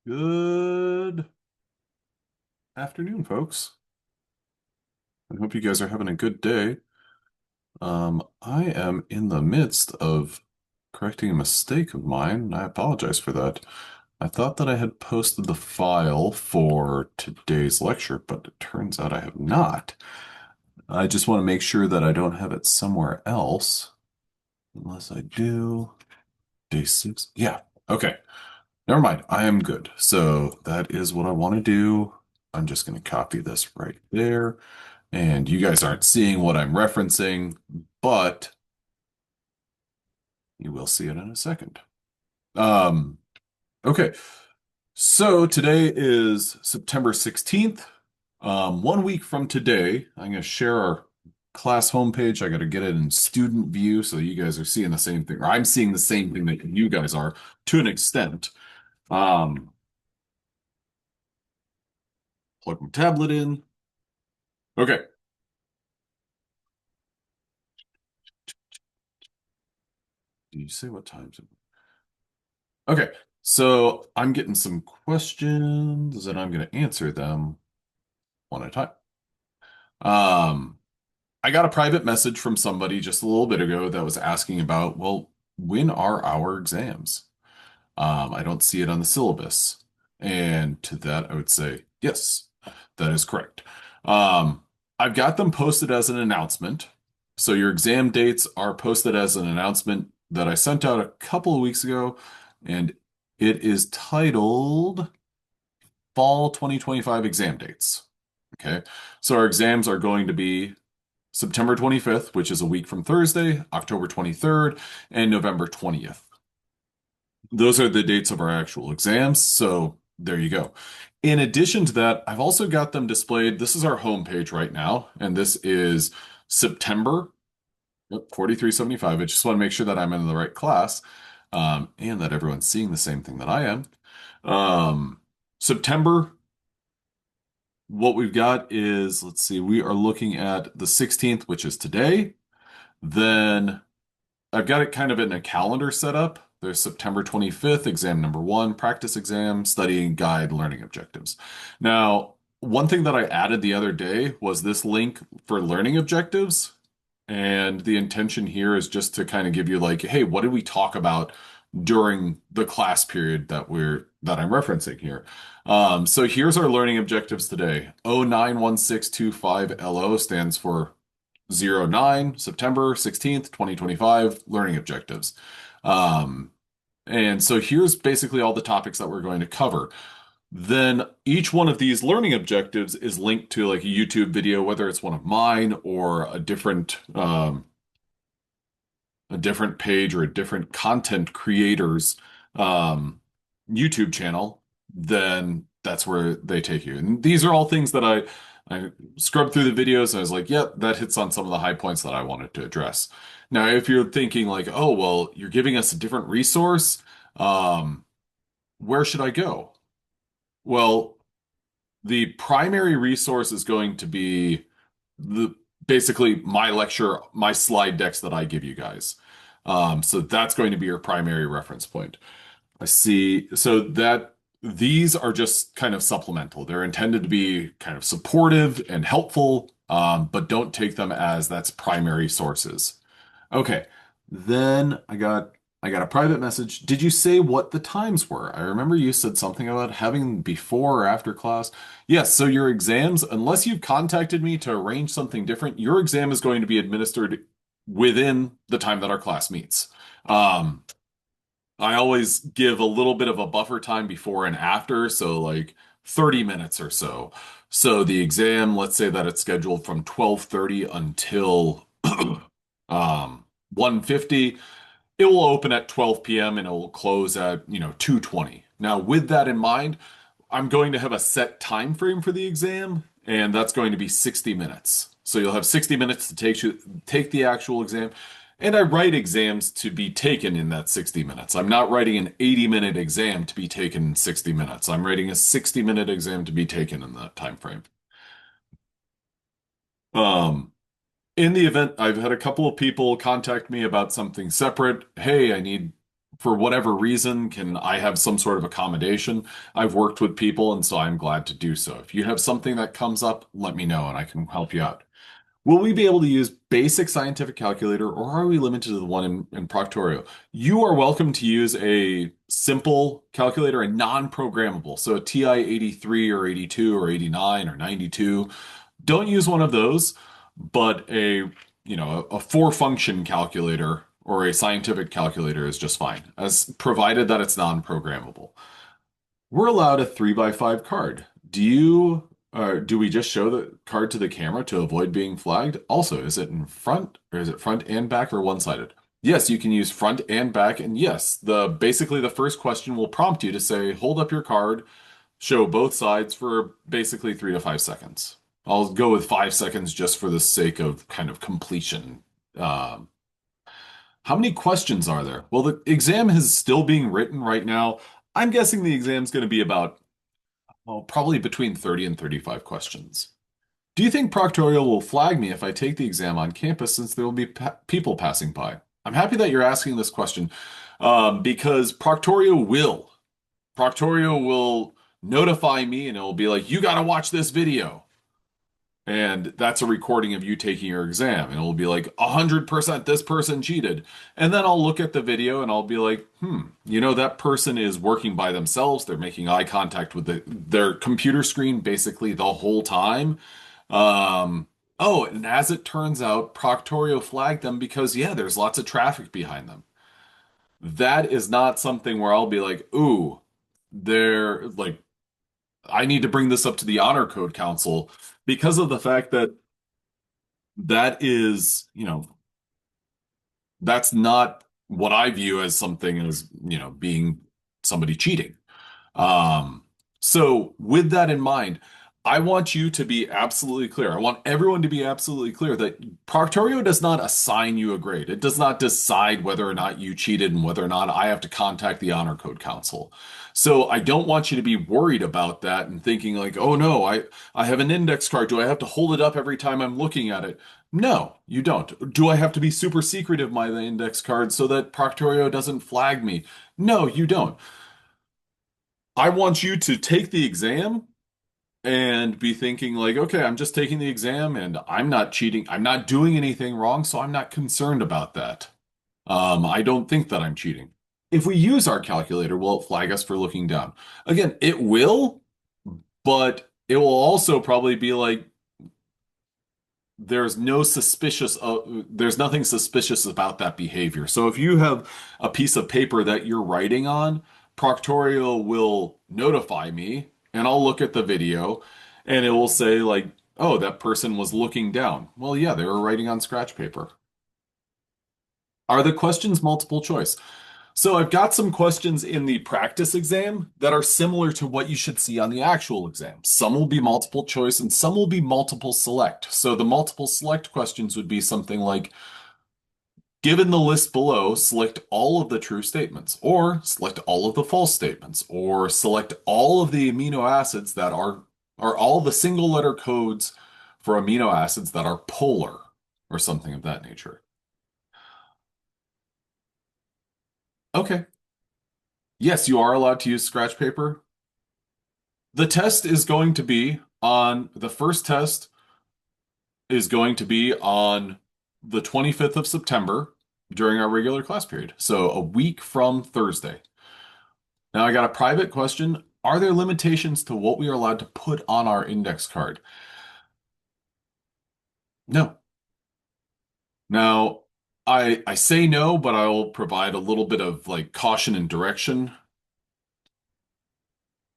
Good afternoon, folks. I hope you guys are having a good day. I am in the midst of correcting a mistake of mine, and I apologize for that. I thought that I had posted the file for today's lecture, but it turns out I have not. I just want to make sure that I don't have it somewhere else. Unless I do. Day six. Yeah. Okay. Never mind. I am good. So that is what I want to do. I'm just going to copy this right there. And you guys aren't seeing what I'm referencing, but you will see it in a second. Um, okay. So today is September 16th. 1 week from today, I'm going to share our class homepage. I got to get it in student view so you guys are seeing the same thing, or I'm seeing the same thing that you guys are to an extent. Um, Plug my tablet in. Okay. Did you say what times? Okay. So I'm getting some questions and I'm going to answer them one at a time. Um, I got a private message from somebody just a little bit ago that was asking about, well, when are our exams? I don't see it on the syllabus. And to that, I would say, yes, that is correct. Um, I've got them posted as an announcement. So your exam dates are posted as an announcement that I sent out a couple of weeks ago, and it is titled Fall 2025 Exam Dates. Okay. So our exams are going to be September 25th, which is a week from Thursday, October 23rd, and November 20th. Those are the dates of our actual exams. So there you go. In addition to that, I've also got them displayed. This is our homepage right now, and this is September 4375. I just want to make sure that I'm in the right class, and that everyone's seeing the same thing that I am. Um, September, what we've got is, let's see, we are looking at the 16th, which is today. Then I've got it kind of in a calendar set up. There's September 25th, exam number one, practice exam, studying guide, learning objectives. Now, one thing that I added the other day was this link for learning objectives. And the intention here is just to kind of give you like, hey, what did we talk about during the class period that I'm referencing here? So here's our learning objectives today. 091625LO stands for 09 September 16th, 2025, learning objectives. Um, and so here's basically all the topics that we're going to cover. Then each one of these learning objectives is linked to like a YouTube video, whether it's one of mine or a different page or a different content creator's um, YouTube channel, then that's where they take you. And these are all things that I scrubbed through the videos and I was like, yep, that hits on some of the high points that I wanted to address. Now, if you're thinking like, oh, well, you're giving us a different resource, um, where should I go? Well, the primary resource is going to be the basically my lecture, my slide decks that I give you guys. So that's going to be your primary reference point. I see. So that these are just kind of supplemental. They're intended to be kind of supportive and helpful, but don't take them as that's primary sources. Okay. Then I got a private message. Did you say what the times were? I remember you said something about having before or after class. Yes, so your exams, unless you've contacted me to arrange something different, your exam is going to be administered within the time that our class meets. Um, I always give a little bit of a buffer time before and after, so like 30 minutes or so. So the exam, let's say that it's scheduled from 12:30 until 1:50. It will open at 12 p.m. and it will close at, 2:20. Now, with that in mind, I'm going to have a set time frame for the exam, and that's going to be 60 minutes. So you'll have 60 minutes to take the actual exam. And I write exams to be taken in that 60 minutes. I'm not writing an 80-minute exam to be taken in 60 minutes. I'm writing a 60-minute exam to be taken in that time frame. Um, in the event, I've had a couple of people contact me about something separate. Hey, I need for whatever reason, can I have some sort of accommodation? I've worked with people, and so I'm glad to do so. If you have something that comes up, let me know and I can help you out. Will we be able to use basic scientific calculator, or are we limited to the one in Proctorio? You are welcome to use a simple calculator, a non-programmable, so a TI 83 or 82 or 89 or 92. Don't use one of those, but a four-function calculator or a scientific calculator is just fine, as provided that it's non-programmable. We're allowed a 3 by 5 card. Do we just show the card to the camera to avoid being flagged? Also, is it in front or is it front and back or one-sided? Yes, you can use front and back, and yes, the basically the first question will prompt you to say, hold up your card, show both sides for basically 3 to 5 seconds. I'll go with 5 seconds just for the sake of kind of completion. Um, how many questions are there? Well, the exam is still being written right now. I'm guessing the exam's going to be about, well, probably between 30 and 35 questions. Do you think Proctorio will flag me if I take the exam on campus since there will be people passing by? I'm happy that you're asking this question because Proctorio will notify me and it will be like, you got to watch this video. And that's a recording of you taking your exam. And it'll be like, 100% this person cheated. And then I'll look at the video and I'll be like, that person is working by themselves. They're making eye contact with their computer screen basically the whole time. Oh, and as it turns out, Proctorio flagged them because, yeah, there's lots of traffic behind them. That is not something where I'll be like, ooh, they're like, I need to bring this up to the Honor Code Council because of the fact that that is, that's not what I view as something as, being somebody cheating. Um, so with that in mind, I want you to be absolutely clear. I want everyone to be absolutely clear that Proctorio does not assign you a grade. It does not decide whether or not you cheated and whether or not I have to contact the Honor Code Council. So I don't want you to be worried about that and thinking like, oh no, I have an index card. Do I have to hold it up every time I'm looking at it? No, you don't. Do I have to be super secretive my index card so that Proctorio doesn't flag me? No, you don't. I want you to take the exam and be thinking like, okay, I'm just taking the exam and I'm not cheating. I'm not doing anything wrong, so I'm not concerned about that. I don't think that I'm cheating. If we use our calculator, will it flag us for looking down? Again, it will, but it will also probably be like, there's nothing suspicious about that behavior. So if you have a piece of paper that you're writing on, Proctorio will notify me and I'll look at the video and it will say like, oh, that person was looking down. Well, yeah, they were writing on scratch paper. Are the questions multiple choice? So I've got some questions in the practice exam that are similar to what you should see on the actual exam. Some will be multiple choice and some will be multiple select. So the multiple select questions would be something like, given the list below, select all of the true statements, or select all of the false statements, or select all of the amino acids that are all the single letter codes for amino acids that are polar, or something of that nature. Okay. Yes, you are allowed to use scratch paper. The test is going to be on the first test is going to be on the 25th of September during our regular class period. So a week from Thursday. Now I got a private question. Are there limitations to what we are allowed to put on our index card? No. Now, I say no, but I will provide a little bit of like caution and direction.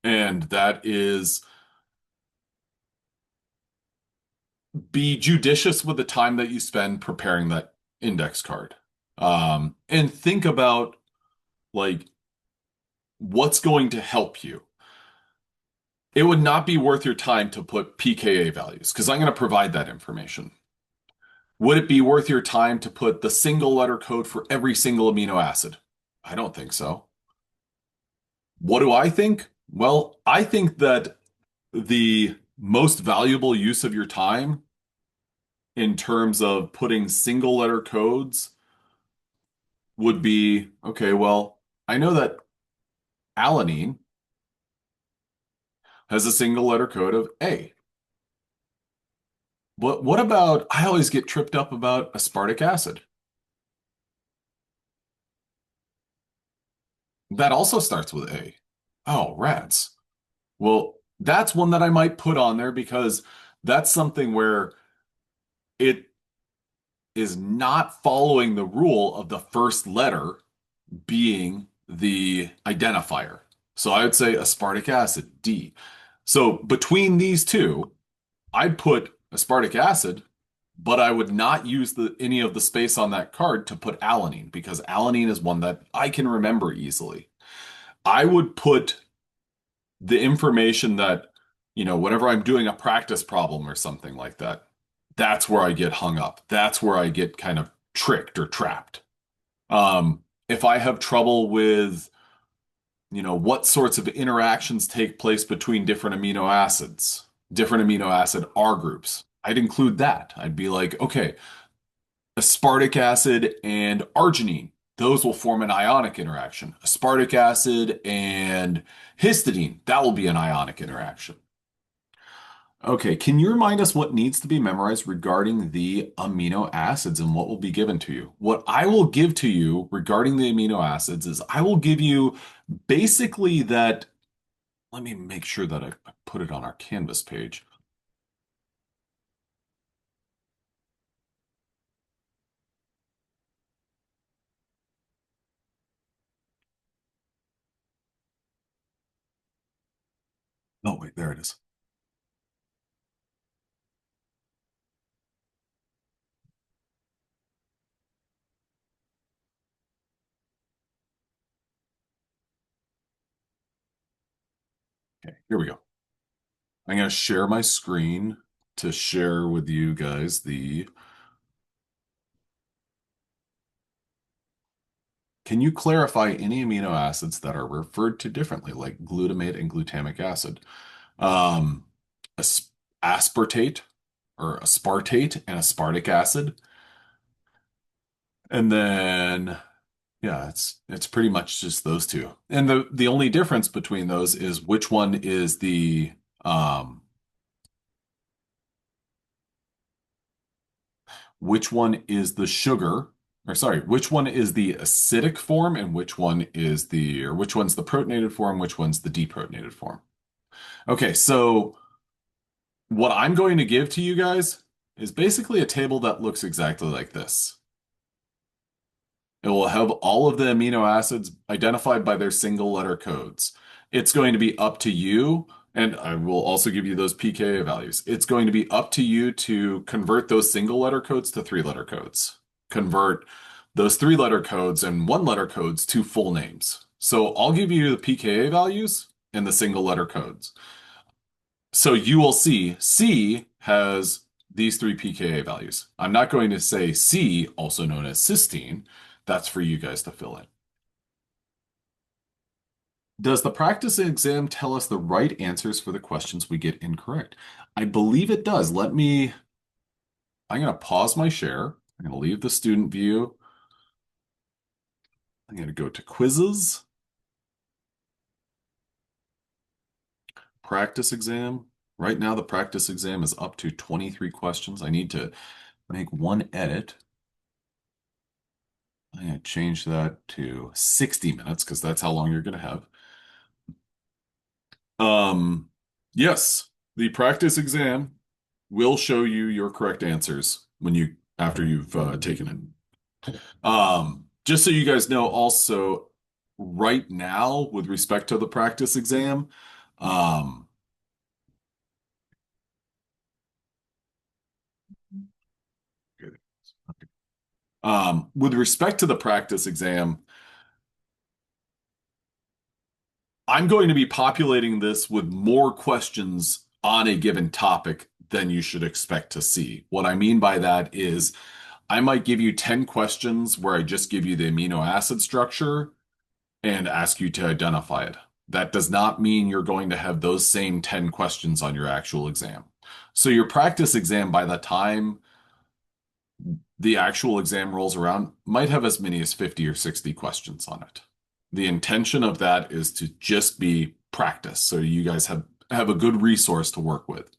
And that is be judicious with the time that you spend preparing that index card. And think about like what's going to help you. It would not be worth your time to put pKa values because I'm going to provide that information. Would it be worth your time to put the single letter code for every single amino acid? I don't think so. What do I think? Well, I think that the most valuable use of your time in terms of putting single letter codes would be, okay, well, I know that alanine has a single letter code of A. But what about, I always get tripped up about aspartic acid. That also starts with A. Oh, rats. Well, that's one that I might put on there because that's something where it is not following the rule of the first letter being the identifier. So I would say aspartic acid, D. So between these two, I'd put aspartic acid, but I would not use any of the space on that card to put alanine because alanine is one that I can remember easily. I would put the information that, whenever I'm doing a practice problem or something like that, that's where I get hung up. That's where I get kind of tricked or trapped. If I have trouble with, what sorts of interactions take place between different amino acid R groups, I'd include that. I'd be like, okay, aspartic acid and arginine, those will form an ionic interaction. Aspartic acid and histidine, that will be an ionic interaction. Okay, can you remind us what needs to be memorized regarding the amino acids and what will be given to you? What I will give to you regarding the amino acids is I will give you basically that. Let me make sure that I put it on our Canvas page. Oh, wait, there it is. Okay, here we go. I'm going to share my screen to share with you guys the. Can you clarify any amino acids that are referred to differently, like glutamate and glutamic acid? Um, as aspartate or aspartate and aspartic acid. And then yeah, it's pretty much just those two. And the only difference between those is um which one is the sugar, or sorry, which one is the acidic form and which one's the protonated form, which one's the deprotonated form. Okay, so what I'm going to give to you guys is basically a table that looks exactly like this. It will have all of the amino acids identified by their single letter codes. It's going to be up to you, and I will also give you those pKa values. It's going to be up to you to convert those single letter codes to three-letter codes. Convert those three-letter codes and one-letter codes to full names. So I'll give you the pKa values and the single letter codes. So you will see C has these three pKa values. I'm not going to say C, also known as cysteine. That's for you guys to fill in. Does the practice exam tell us the right answers for the questions we get incorrect? I believe it does. I'm going to pause my share. I'm going to leave the student view. I'm going to go to quizzes, practice exam. Right now, the practice exam is up to 23 questions. I need to make one edit. I'm going to change that to 60 minutes because that's how long you're going to have. Um, yes, the practice exam will show you your correct answers after you've taken it. Just so you guys know, also, right now, with respect to the practice exam, um, with respect to the practice exam, I'm going to be populating this with more questions on a given topic than you should expect to see. What I mean by that is I might give you 10 questions where I just give you the amino acid structure and ask you to identify it. That does not mean you're going to have those same 10 questions on your actual exam. So your practice exam, by the time the actual exam rolls around, might have as many as 50 or 60 questions on it. The intention of that is to just be practice, so you guys have a good resource to work with.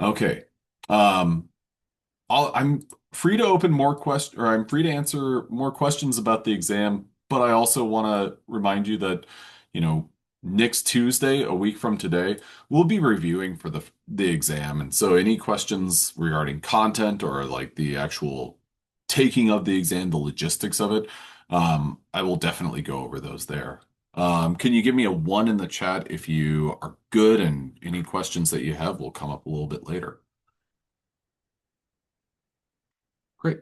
Okay. Um, I'm free to open more questions, or I'm free to answer more questions about the exam, but I also want to remind you that, you know, next Tuesday, a week from today, we'll be reviewing for the exam. And so any questions regarding content or like the actual taking of the exam, the logistics of it, I will definitely go over those there. Can you give me a one in the chat if you are good, and any questions that you have will come up a little bit later. Great.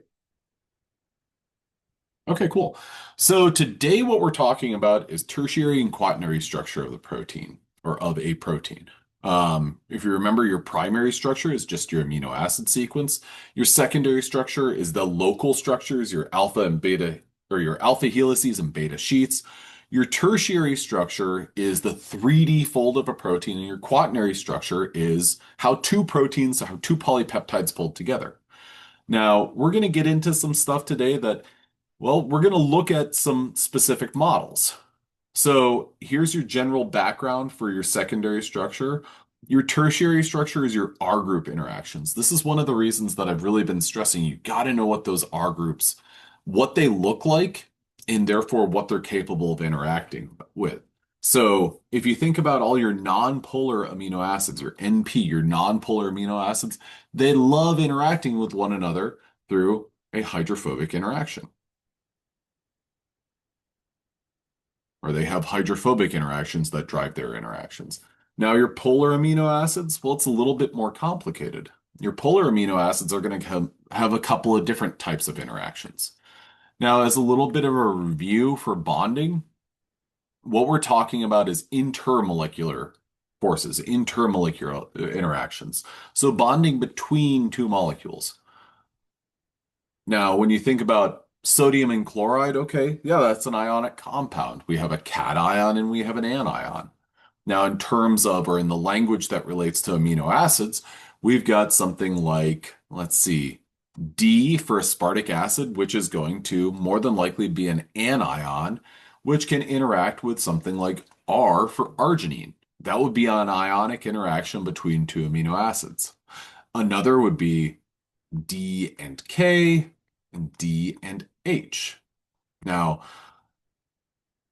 Okay, cool. So today what we're talking about is tertiary and quaternary structure of the protein or of a protein. If you remember, your primary structure is just your amino acid sequence. Your secondary structure is the local structures, your alpha and beta, or your alpha helices and beta sheets. Your tertiary structure is the 3D fold of a protein, and your quaternary structure is how two proteins, how two polypeptides fold together. Now, we're going to get into some stuff today that, well, we're going to look at some specific models. So here's your general background for your secondary structure. Your tertiary structure is your R group interactions. This is one of the reasons that I've really been stressing you got to know what those R groups, what they look like, and therefore what they're capable of interacting with. So if you think about all your nonpolar amino acids, your NP, your nonpolar amino acids, they love interacting with one another through a hydrophobic interaction, or they have hydrophobic interactions that drive their interactions. Now, your polar amino acids, well, it's a little bit more complicated. Your polar amino acids are going to have a couple of different types of interactions. Now, as a little bit of a review for bonding, what we're talking about is intermolecular forces, intermolecular interactions. So bonding between two molecules. Now, when you think about sodium and chloride, okay, yeah, that's an ionic compound. We have a cation and we have an anion. Now, in terms of, or in the language that relates to amino acids, we've got something like, let's see, D for aspartic acid, which is going to more than likely be an anion, which can interact with something like R for arginine. That would be an ionic interaction between two amino acids. Another would be D and K, and D and H. Now,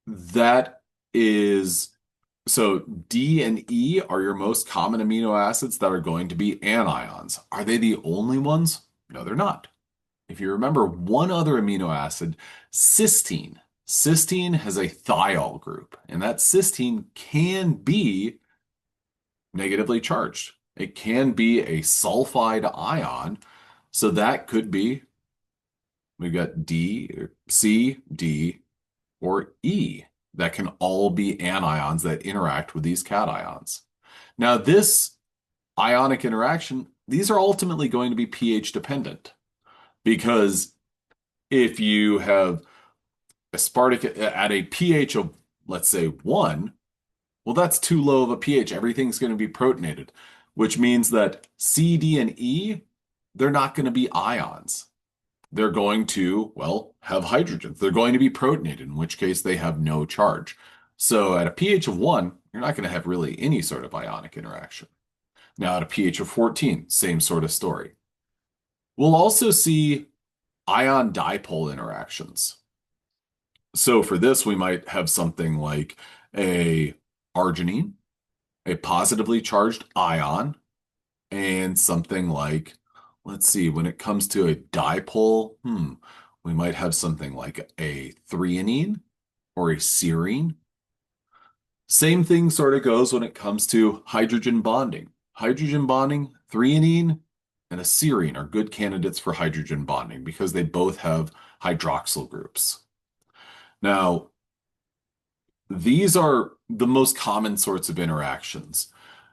that is so D and E are your most common amino acids that are going to be anions. Are they the only ones? No, they're not. If you remember one other amino acid, cysteine. Cysteine has a thiol group, and that cysteine can be negatively charged. It can be a sulfide ion. So that could be, we've got D, C, D, or E. That can all be anions that interact with these cations. Now, this ionic interaction, these are ultimately going to be pH dependent, because if you have aspartic at a pH of, let's say, 1, well, that's too low of a pH. Everything's going to be protonated, which means that C, D, and E, they're not going to be ions. They're going to, well, have hydrogens. They're going to be protonated, in which case they have no charge. So at a pH of 1, you're not going to have really any sort of ionic interaction. Now at a pH of 14, same sort of story. We'll also see ion dipole interactions. So for this, we might have something like a arginine, a positively charged ion, and something like, let's see, when it comes to a dipole, we might have something like a threonine or a serine. Same thing sort of goes when it comes to hydrogen bonding. Hydrogen bonding, threonine, and a serine are good candidates for hydrogen bonding because they both have hydroxyl groups. Now, these are the most common sorts of interactions.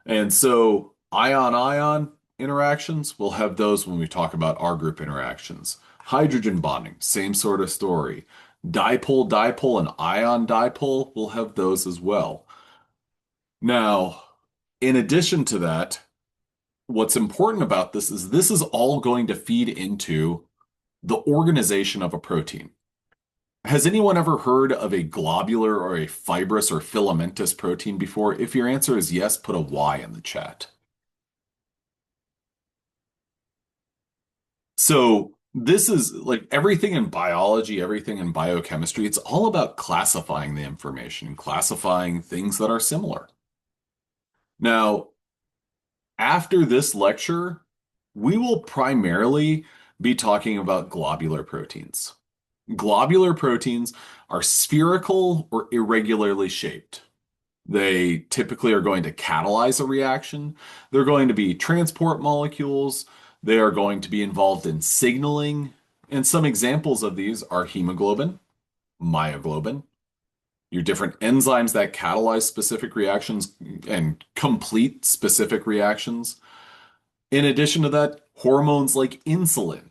And so ion-ion interactions, we'll have those when we talk about R group interactions. Hydrogen bonding, same sort of story. Dipole-dipole and ion-dipole, we'll have those as well. Now, in addition to that, what's important about this is all going to feed into the organization of a protein. Has anyone ever heard of a globular or a fibrous or filamentous protein before? If your answer is yes, put a Y in the chat. So this is like everything in biology, everything in biochemistry. It's all about classifying the information and classifying things that are similar. Now, after this lecture, we will primarily be talking about globular proteins. Globular proteins are spherical or irregularly shaped. They typically are going to catalyze a reaction. They're going to be transport molecules. They are going to be involved in signaling. And some examples of these are hemoglobin, myoglobin, your different enzymes that catalyze specific reactions and complete specific reactions. In addition to that, hormones like insulin.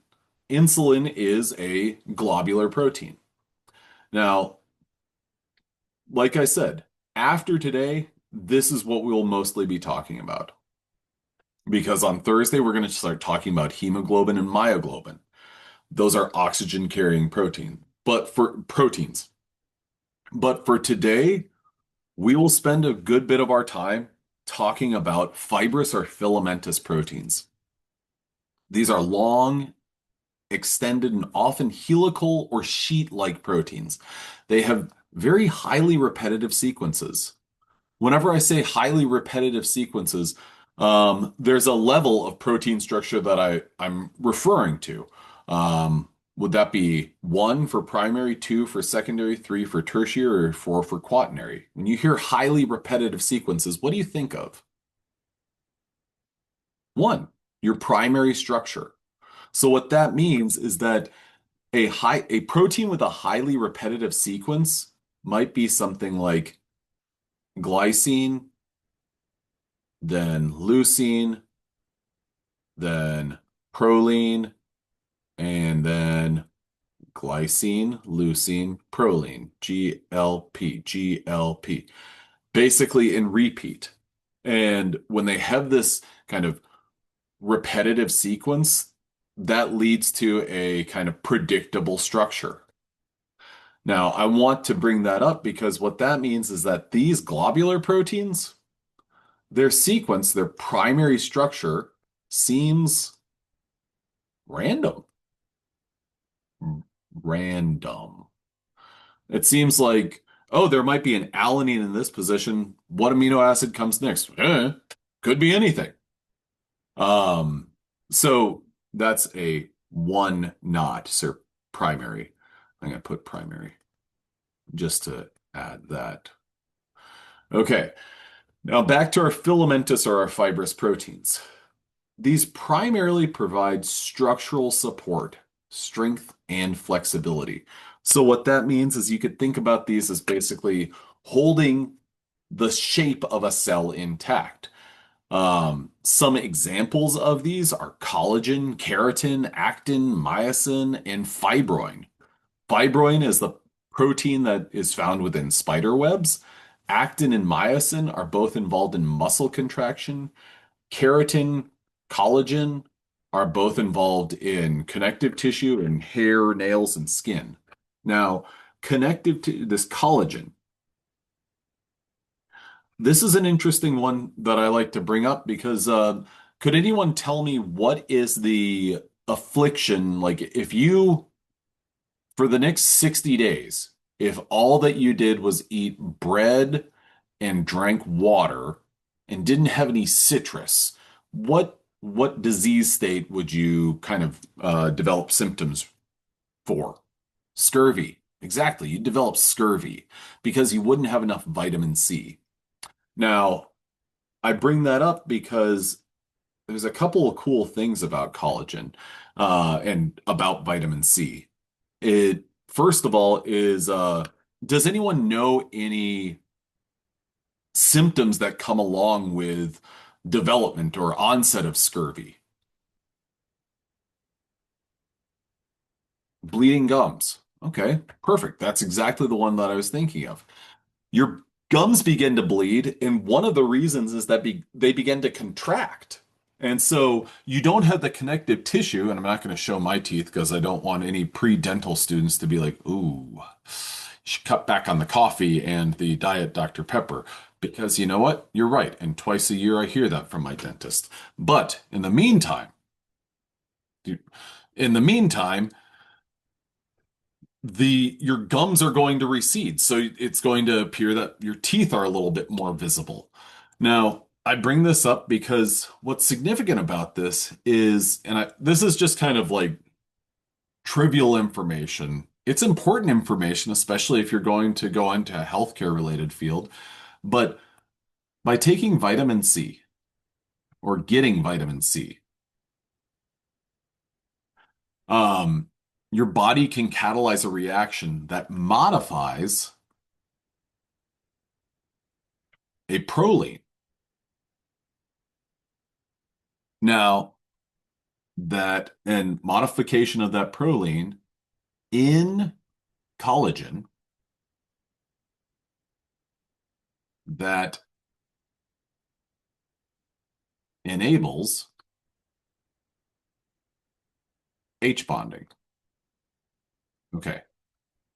Insulin is a globular protein. Now, like I said, after today, this is what we will mostly be talking about. Because on Thursday, we're going to start talking about hemoglobin and myoglobin. Those are oxygen carrying proteins. But for today, we will spend a good bit of our time talking about fibrous or filamentous proteins. These are long, extended, and often helical or sheet-like proteins. They have very highly repetitive sequences. Whenever I say highly repetitive sequences, there's a level of protein structure that I'm referring to. Would that be one for primary, two for secondary, three for tertiary, or four for quaternary? When you hear highly repetitive sequences, what do you think of? One, your primary structure. So what that means is that a protein with a highly repetitive sequence might be something like glycine, then leucine, then proline, and then glycine, leucine, proline, GLP. Basically in repeat. And when they have this kind of repetitive sequence, that leads to a kind of predictable structure. Now, I want to bring that up because what that means is that these globular proteins, their sequence, their primary structure seems random. Random. It seems like, oh, there might be an alanine in this position. What amino acid comes next? Could be anything. Um, so that's a one not, sir, primary. I'm going to put primary just to add that. Okay. Now back to our filamentous or our fibrous proteins. These primarily provide structural support, strength, and flexibility. So what that means is you could think about these as basically holding the shape of a cell intact. Some examples of these are collagen, keratin, actin, myosin, and fibroin. Fibroin is the protein that is found within spider webs. Actin and myosin are both involved in muscle contraction. Keratin, collagen are both involved in connective tissue and hair, nails, and skin. Now, this collagen, this is an interesting one that I like to bring up because could anyone tell me what is the affliction? Like, if you, for the next 60 days, if all that you did was eat bread and drank water and didn't have any citrus, what disease state would you kind of develop symptoms for? Scurvy. Exactly. You develop scurvy because you wouldn't have enough vitamin C. Now, I bring that up because there's a couple of cool things about collagen and about vitamin C. It, first of all, is does anyone know any symptoms that come along with development or onset of scurvy? Bleeding gums. Okay, perfect. That's exactly the one that I was thinking of. Your gums begin to bleed, and one of the reasons is that they begin to contract. And so you don't have the connective tissue, and I'm not going to show my teeth because I don't want any pre-dental students to be like, ooh. cut back on the coffee and the Diet Dr. Pepper. Because you know what? You're right. And twice a year I hear that from my dentist. But in the meantime, your gums are going to recede. So it's going to appear that your teeth are a little bit more visible. Now, I bring this up because what's significant about this is, this is just kind of like trivial information. It's important information, especially if you're going to go into a healthcare related field. But by taking vitamin C or getting vitamin C, um, your body can catalyze a reaction that modifies a proline. Now, that and modification of that proline in collagen that enables H bonding. Okay.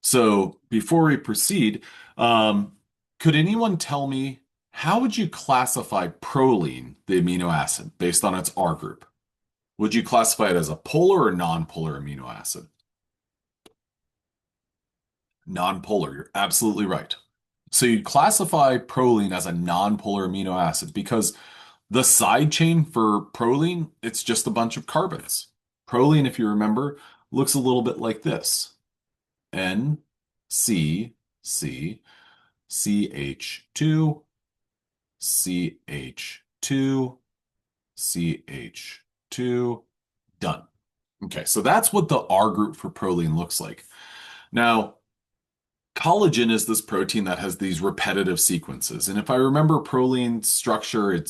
So before we proceed, could anyone tell me how would you classify proline, the amino acid, based on its R group? Would you classify it as a polar or non-polar amino acid? Non-polar, you're absolutely right. So you'd classify proline as a non-polar amino acid because the side chain for proline, it's just a bunch of carbons. Proline, if you remember, looks a little bit like this. N, C, C, CH2, CH2, CH2, done. Okay, so that's what the R group for proline looks like. Now, collagen is this protein that has these repetitive sequences. And if I remember proline structure,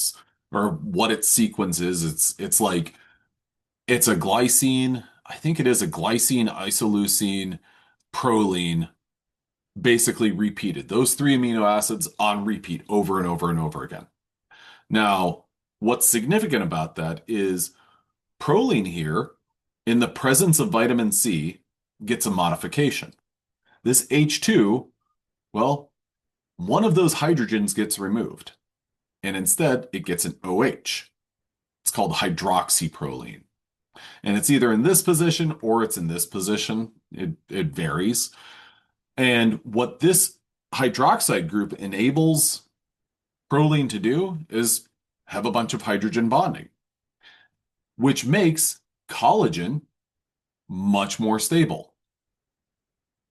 or what its sequence is, it's like it's a glycine. I think it is a glycine, isoleucine, proline, basically repeated. Those three amino acids on repeat over and over and over again. Now, what's significant about that is proline here, in the presence of vitamin C, gets a modification. This H2, well, one of those hydrogens gets removed, and instead it gets an OH. It's called hydroxyproline. And it's either in this position or it's in this position. It varies. And what this hydroxide group enables proline to do is have a bunch of hydrogen bonding, which makes collagen much more stable,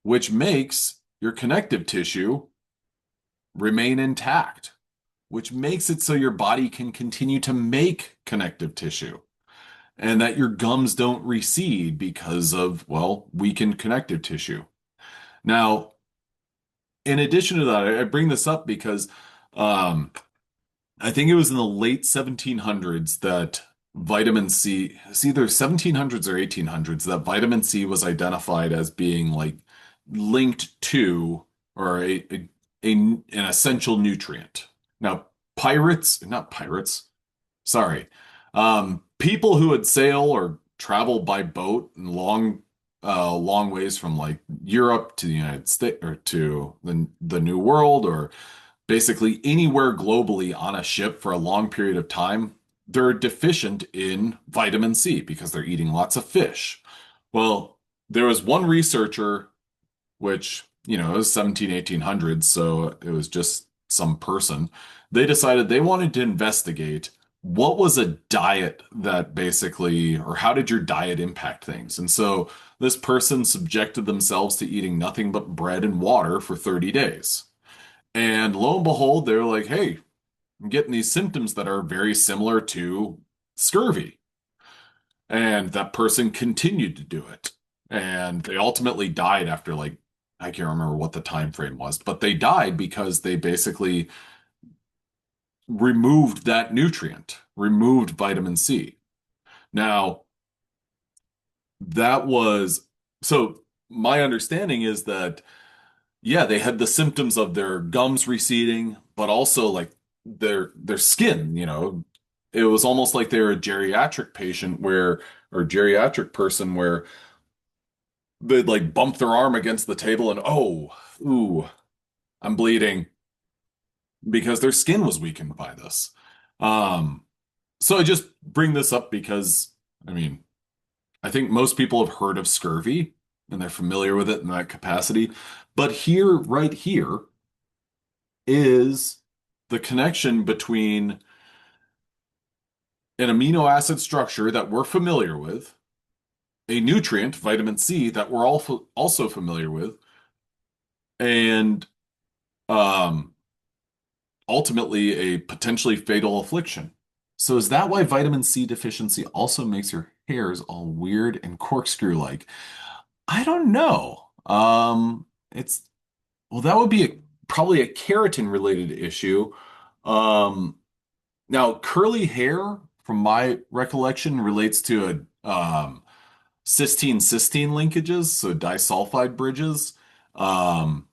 which makes your connective tissue remain intact, which makes it so your body can continue to make connective tissue and that your gums don't recede because of, well, weakened connective tissue. Now, in addition to that, I bring this up because I think it was in the late 1700s that vitamin C, it's either 1700s or 1800s, that vitamin C was identified as being like linked to or an essential nutrient. Now, not pirates, sorry, people who would sail or travel by boat and long ways from like Europe to the United States or to the New World or basically anywhere globally on a ship for a long period of time, they're deficient in vitamin C because they're eating lots of fish. Well, there was one researcher, which, it was 17, 1800s, so it was just some person. They decided they wanted to investigate what was a diet that basically, or how did your diet impact things? And so this person subjected themselves to eating nothing but bread and water for 30 days. And lo and behold, they're like, hey, I'm getting these symptoms that are very similar to scurvy. And that person continued to do it. And they ultimately died after like, I can't remember what the time frame was, but they died because they basically removed that nutrient, removed vitamin C. Now, that was so my understanding is that yeah, they had the symptoms of their gums receding, but also like their skin, it was almost like they were a geriatric patient or geriatric person where they'd like bump their arm against the table and oh, Ooh, I'm bleeding because their skin was weakened by this. Um, so I just bring this up because, I mean, I think most people have heard of scurvy and they're familiar with it in that capacity. But here, right here, is the connection between an amino acid structure that we're familiar with, a nutrient, vitamin C, that we're also familiar with, and um, ultimately a potentially fatal affliction. So is that why vitamin C deficiency also makes your hairs all weird and corkscrew-like? I don't know. It's well, that would be probably a keratin related issue. Um, Now curly hair, from my recollection, relates to a cysteine-cysteine linkages, so disulfide bridges. Um,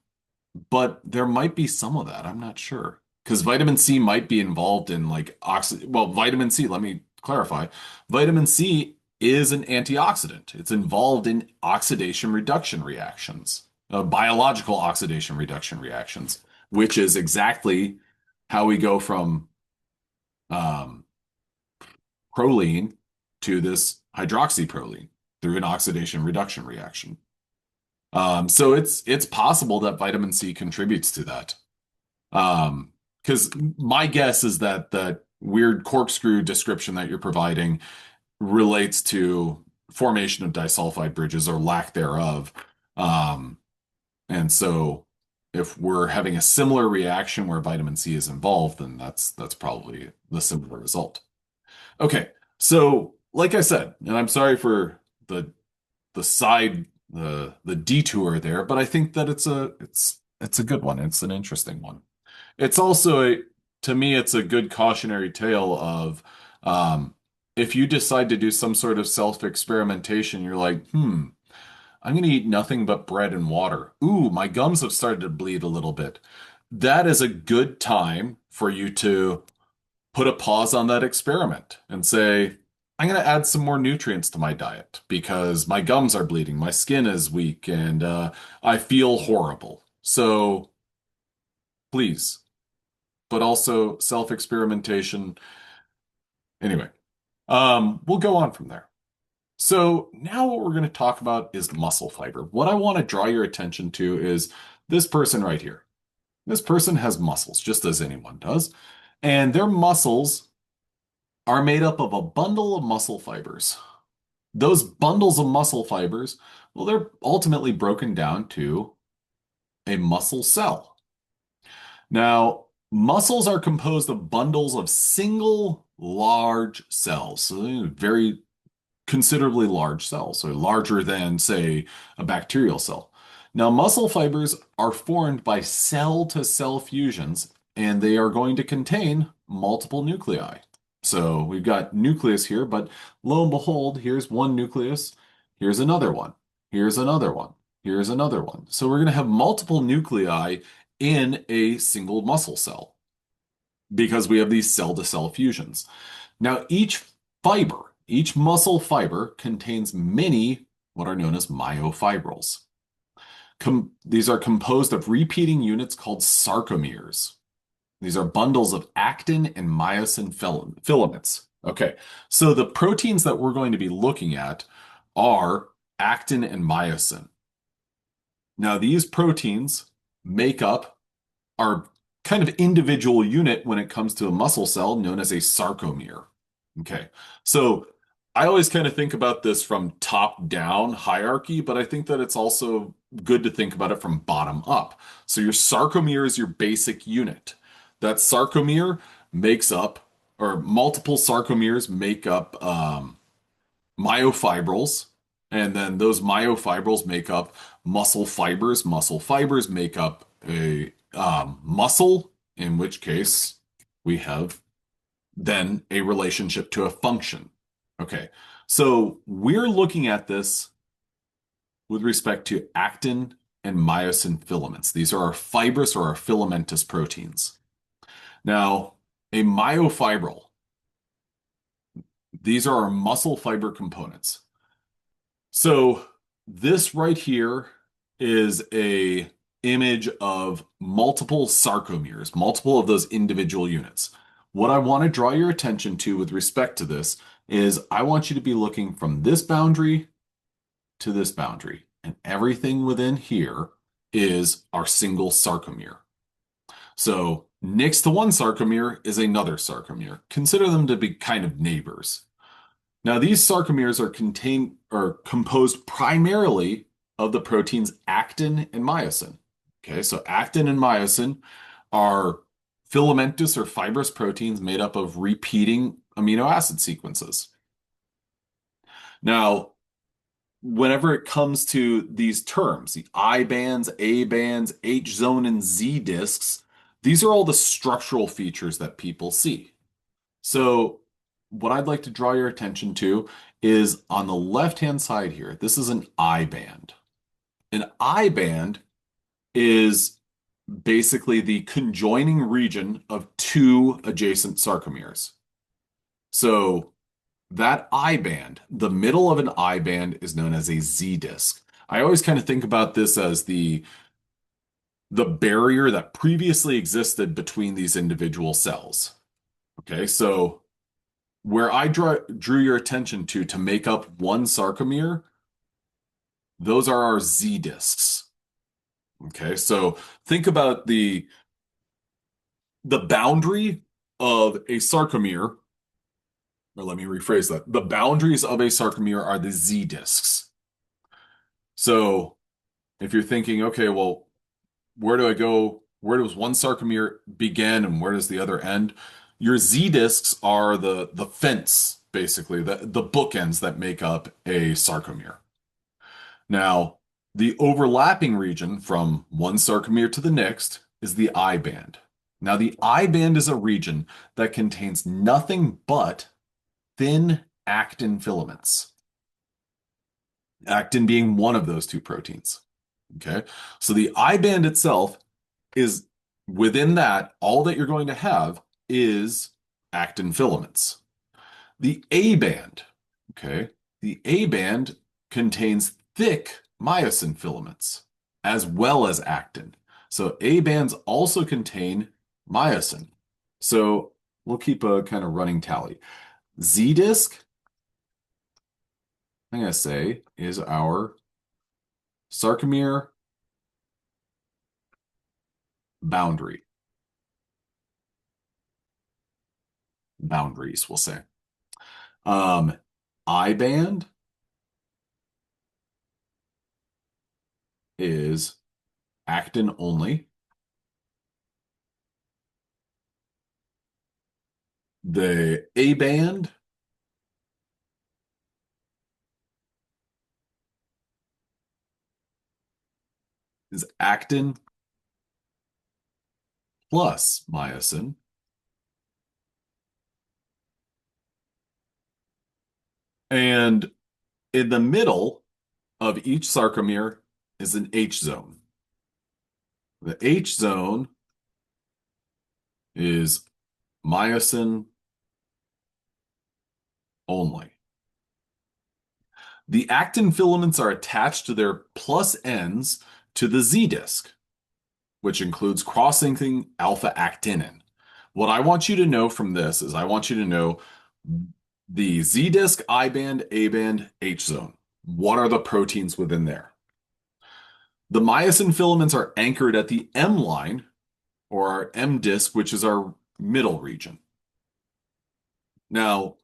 but there might be some of that. I'm not sure. Because vitamin C might be involved in like well, vitamin C, let me clarify. Vitamin C is an antioxidant. It's involved in oxidation reduction reactions, biological oxidation reduction reactions, which is exactly how we go from um, proline to this hydroxyproline through an oxidation reduction reaction. So it's possible that vitamin C contributes to that. Because my guess is that that weird corkscrew description that you're providing relates to formation of disulfide bridges or lack thereof. Um, and so if we're having a similar reaction where vitamin C is involved, then that's probably the similar result. Okay, so like I said, and I'm sorry for the side the detour there, but I think that it's a good one. It's an interesting one. It's also to me, it's a good cautionary tale of um, if you decide to do some sort of self-experimentation, you're like, I'm going to eat nothing but bread and water. Ooh, my gums have started to bleed a little bit. That is a good time for you to put a pause on that experiment and say, I'm going to add some more nutrients to my diet because my gums are bleeding, my skin is weak, and I feel horrible. So please, but also self-experimentation. Anyway, we'll go on from there. So now what we're going to talk about is muscle fiber. What I want to draw your attention to is this person right here. This person has muscles, just as anyone does, and their muscles are made up of a bundle of muscle fibers. Those bundles of muscle fibers, well, they're ultimately broken down to a muscle cell. Now, muscles are composed of bundles of single large cells, so very considerably large cells, so larger than, say, a bacterial cell. Now, muscle fibers are formed by cell-to-cell fusions, and they are going to contain multiple nuclei. So we've got nucleus here, but lo and behold, here's one nucleus, here's another one, here's another one, here's another one. So we're going to have multiple nuclei in a single muscle cell because we have these cell-to-cell fusions. Now, each muscle fiber contains many what are known as myofibrils. These are composed of repeating units called sarcomeres. These are bundles of actin and myosin filaments. Okay, so the proteins that we're going to be looking at are actin and myosin. Now, these proteins make up our kind of individual unit when it comes to a muscle cell known as a sarcomere. Okay. So I always kind of think about this from top down hierarchy, but I think that it's also good to think about it from bottom up. So your sarcomere is your basic unit. That sarcomere makes up, or multiple sarcomeres make up myofibrils, and then those myofibrils make up muscle fibers. Muscle fibers make up a muscle, in which case we have then a relationship to a function. Okay, so we're looking at this with respect to actin and myosin filaments. These are our fibrous or our filamentous proteins. Now, a myofibril, these are our muscle fiber components. So this right here is a image of multiple sarcomeres, multiple of those individual units. What I want to draw your attention to with respect to this is I want you to be looking from this boundary to this boundary, and everything within here is our single sarcomere. So next to one sarcomere is another sarcomere. Consider them to be kind of neighbors. Now, these sarcomeres are composed primarily of the proteins actin and myosin. Okay, so actin and myosin are filamentous or fibrous proteins made up of repeating amino acid sequences. Now, whenever it comes to these terms, the I bands, A bands, H zone, and Z disks, these are all the structural features that people see. So, what I'd like to draw your attention to is on the left-hand side here. This is an I band. An I band is basically the conjoining region of two adjacent sarcomeres. So, that I band, the middle of an I band is known as a Z disk. I always kind of think about this as the barrier that previously existed between these individual cells. Okay, so where I drew your attention to make up one sarcomere, those are our Z disks. Okay, so think about the boundary of a sarcomere, or let me rephrase that. The boundaries of a sarcomere are the Z disks. So if you're thinking, okay, well, where do I go? Where does one sarcomere begin and where does the other end? Your Z disks are the fence, basically, the bookends that make up a sarcomere. Now, the overlapping region from one sarcomere to the next is the I band. Now, the I band is a region that contains nothing but thin actin filaments. Actin being one of those two proteins. Okay, so the I band itself is within that, all that you're going to have is actin filaments. The A band, okay, the A band contains thick myosin filaments as well as actin. So A bands also contain myosin. So we'll keep a kind of running tally. Z disk, I'm going to say, is our sarcomere boundary. Boundaries, we'll say. I band is actin only. The A band is actin plus myosin. And in the middle of each sarcomere is an H zone. The H zone is myosin only. The actin filaments are attached to their plus ends to the Z disk, which includes cross-linking alpha-actinin. What I want you to know from this is I want you to know the Z disk, I band, A band, H zone. What are the proteins within there? The myosin filaments are anchored at the M line or our M disk, which is our middle region. Now,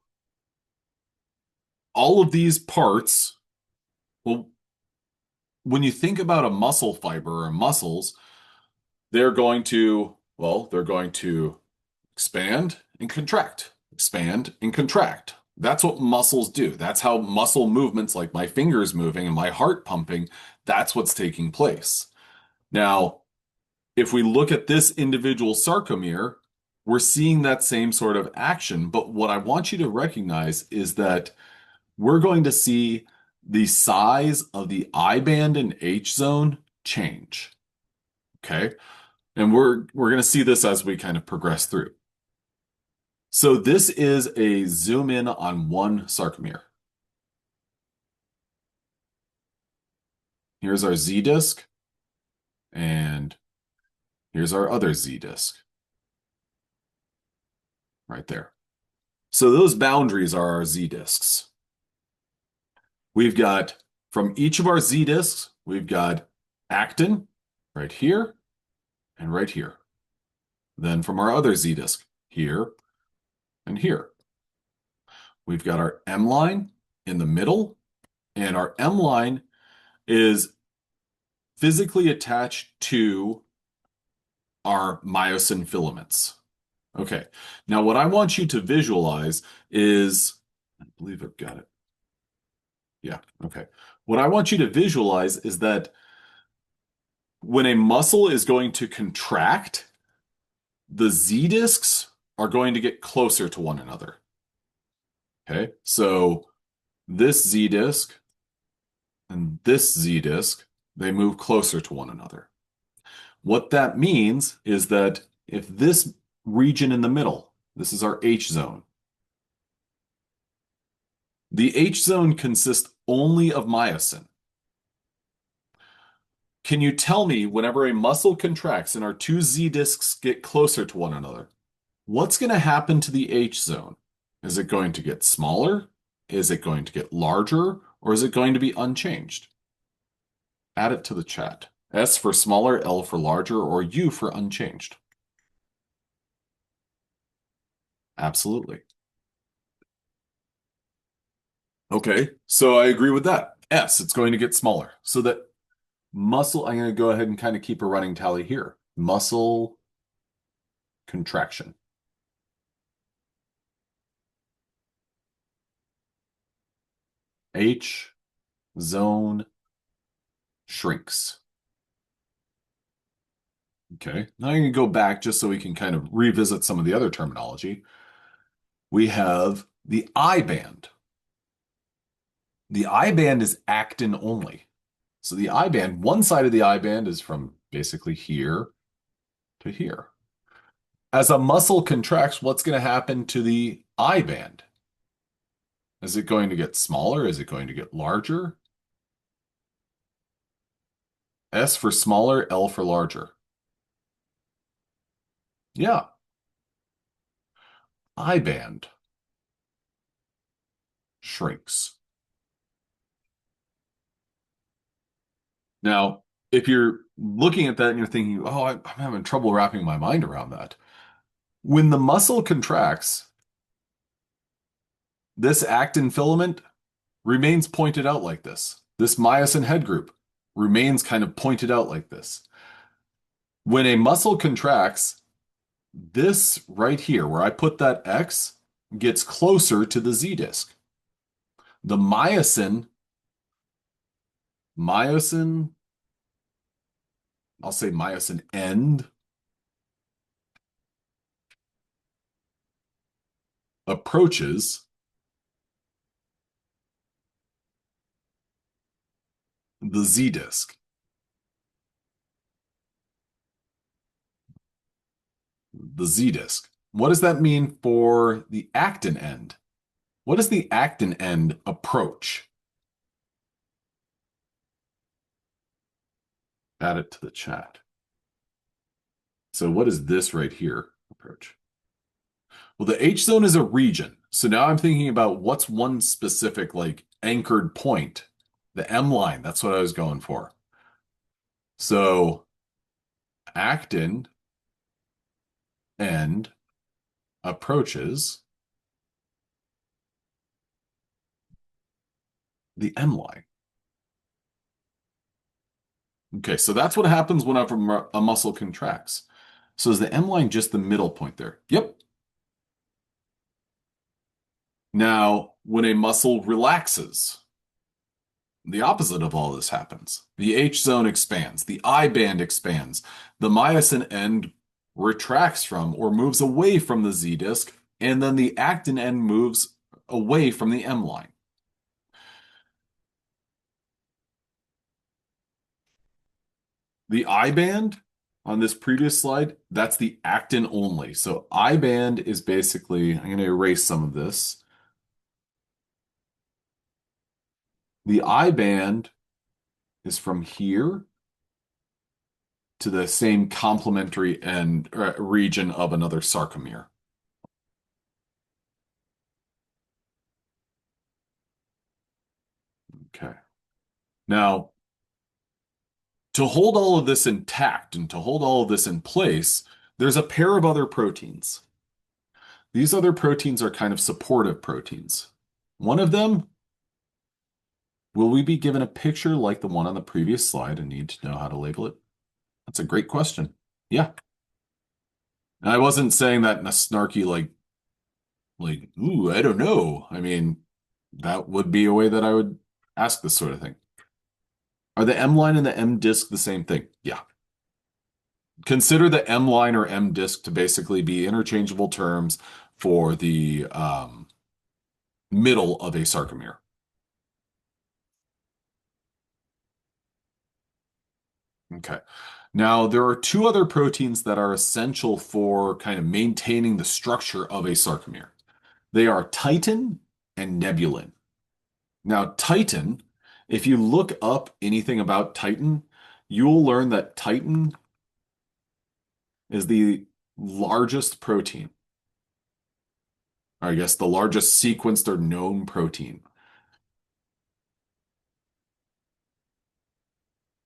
all of these parts, well, when you think about a muscle fiber or muscles, they're going to, they're going to expand and contract, expand and contract. That's what muscles do. That's how muscle movements like my fingers moving and my heart pumping, that's what's taking place. Now, if we look at this individual sarcomere, we're seeing that same sort of action. But what I want you to recognize is that we're going to see the size of the I band and H zone change. Okay. And we're going to see this as we kind of progress through. So this is a zoom in on one sarcomere. Here's our Z disk. And here's our other Z disk right there. So those boundaries are our Z disks. We've got from each of our Z disks, we've got actin right here and right here. Then from our other Z disk, here and here. We've got our M line in the middle, and our M line is physically attached to our myosin filaments. Okay, now what I want you to visualize is, I believe I've got it. Yeah, okay. What I want you to visualize is that when a muscle is going to contract, the Z disks are going to get closer to one another. Okay, so this Z disk and this Z disk, they move closer to one another. What that means is that if this region in the middle, this is our H zone, the H zone consists only of myosin. Can you tell me whenever a muscle contracts and our two Z disks get closer to one another, what's going to happen to the H zone? Is it going to get smaller? Is it going to get larger? Or is it going to be unchanged? Add it to the chat. S for smaller, L for larger, or U for unchanged. Absolutely. Okay, so I agree with that. S, it's going to get smaller. So that muscle, I'm going to go ahead and kind of keep a running tally here. Muscle contraction. H zone shrinks. Okay, now I'm going to go back just so we can kind of revisit some of the other terminology. We have the I band. The I band is actin only. So the I band, one side of the I band is from basically here to here. As a muscle contracts, what's going to happen to the I band? Is it going to get smaller? Is it going to get larger? S for smaller, L for larger. Yeah, I band shrinks. Now, if you're looking at that and you're thinking, oh, I'm having trouble wrapping my mind around that. When the muscle contracts, this actin filament remains pointed out like this. This myosin head group remains kind of pointed out like this. When a muscle contracts, this right here, where I put that X, gets closer to the Z disc. The myosin, I'll say myosin end, approaches the Z disc. The Z disc. What does that mean for the actin end? What does the actin end approach? Add it to the chat. So what is this right here approach? Well, the H zone is a region. So now I'm thinking about what's one specific like anchored point. The M line, that's what I was going for. So actin end approaches the M line. Okay, so that's what happens whenever a muscle contracts. So is the M line just the middle point there? Yep. Now, when a muscle relaxes, the opposite of all this happens. The H zone expands, the I band expands, the myosin end retracts from or moves away from the Z disc, and then the actin end moves away from the M line. The I band on this previous slide, that's the actin only. So I band is basically, I'm going to erase some of this. The I band is from here to the same complementary and region of another sarcomere. Okay. Now, to hold all of this intact and to hold all of this in place, there's a pair of other proteins. These other proteins are kind of supportive proteins. One of them, will we be given a picture like the one on the previous slide and need to know how to label it? That's a great question. Yeah. And I wasn't saying that in a snarky, ooh, I don't know. I mean, that would be a way that I would ask this sort of thing. Are the M line and the M disc the same thing? Yeah. Consider the M line or M disc to basically be interchangeable terms for the middle of a sarcomere. Okay. Now, there are two other proteins that are essential for kind of maintaining the structure of a sarcomere. They are titin and nebulin. Now, titin, if you look up anything about titin, you'll learn that titin is the largest protein, or I guess the largest sequenced or known protein.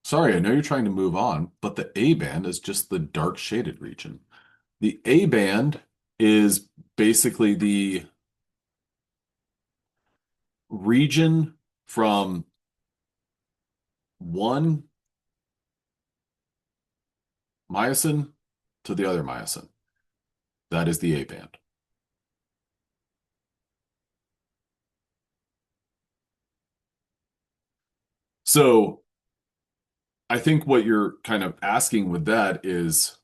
Sorry, I know you're trying to move on, but the A band is just the dark shaded region. The A band is basically the region from one myosin to the other myosin. That is the A band. So I think what you're kind of asking with that is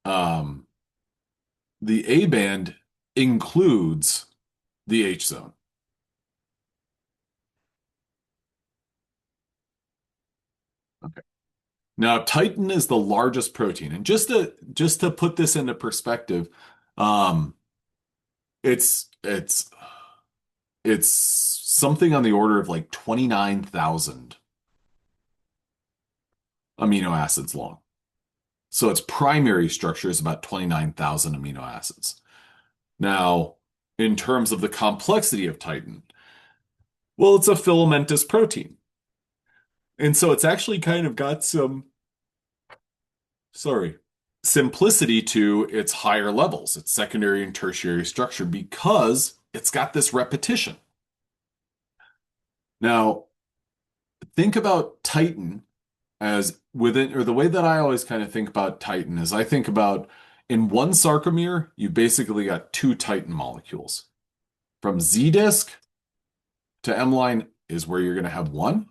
um, the A band includes the H zone. Okay. Now, titin is the largest protein, and just to put this into perspective, um, it's it's something on the order of like 29,000 amino acids long. So its primary structure is about 29,000 amino acids. Now, in terms of the complexity of titin, well, it's a filamentous protein. And so it's actually kind of got some, sorry, simplicity to its higher levels, its secondary and tertiary structure, because it's got this repetition. Now, think about titin as within, or the way that I always kind of think about titin is I think about in one sarcomere, you basically got two titin molecules. From Z disk to M line is where you're going to have one.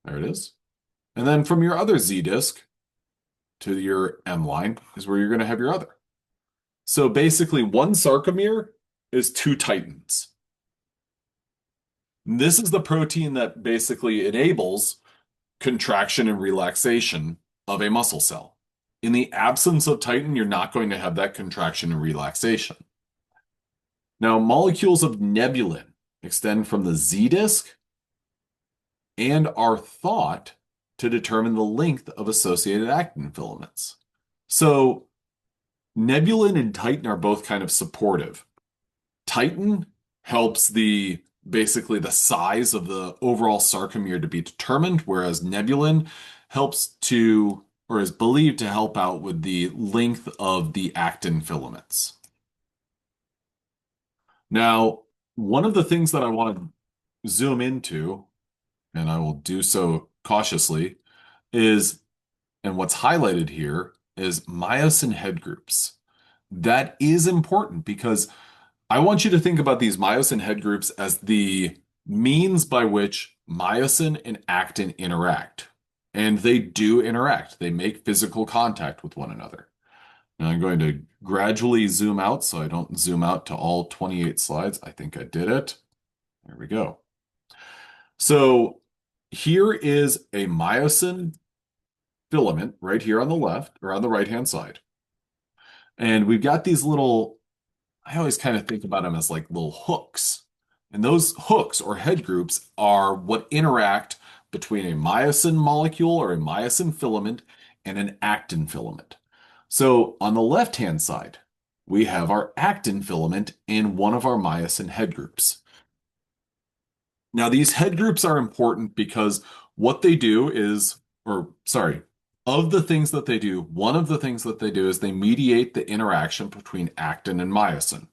There it is. And then from your other Z disk to your M line is where you're going to have your other. So basically, one sarcomere is two titins. This is the protein that basically enables contraction and relaxation of a muscle cell. In the absence of titin, you're not going to have that contraction and relaxation. Now, molecules of nebulin extend from the Z disk and are thought to determine the length of associated actin filaments. So, nebulin and titin are both kind of supportive. Titin helps basically the size of the overall sarcomere to be determined, whereas nebulin helps to, or is believed to help out with the length of the actin filaments. Now, one of the things that I want to zoom into, and I will do so cautiously, is, and what's highlighted here is myosin head groups. That is important because I want you to think about these myosin head groups as the means by which myosin and actin interact. And they do interact. They make physical contact with one another. Now I'm going to gradually zoom out so I don't zoom out to all 28 slides. I think I did it. There we go. So here is a myosin filament right here on the left or on the right-hand side. And we've got these little, I always kind of think about them as like little hooks. And those hooks or head groups are what interact between a myosin molecule or a myosin filament and an actin filament. So on the left-hand side, we have our actin filament in one of our myosin head groups. Now, these head groups are important because what they do is, or sorry, of the things that they do, one of the things that they do is they mediate the interaction between actin and myosin.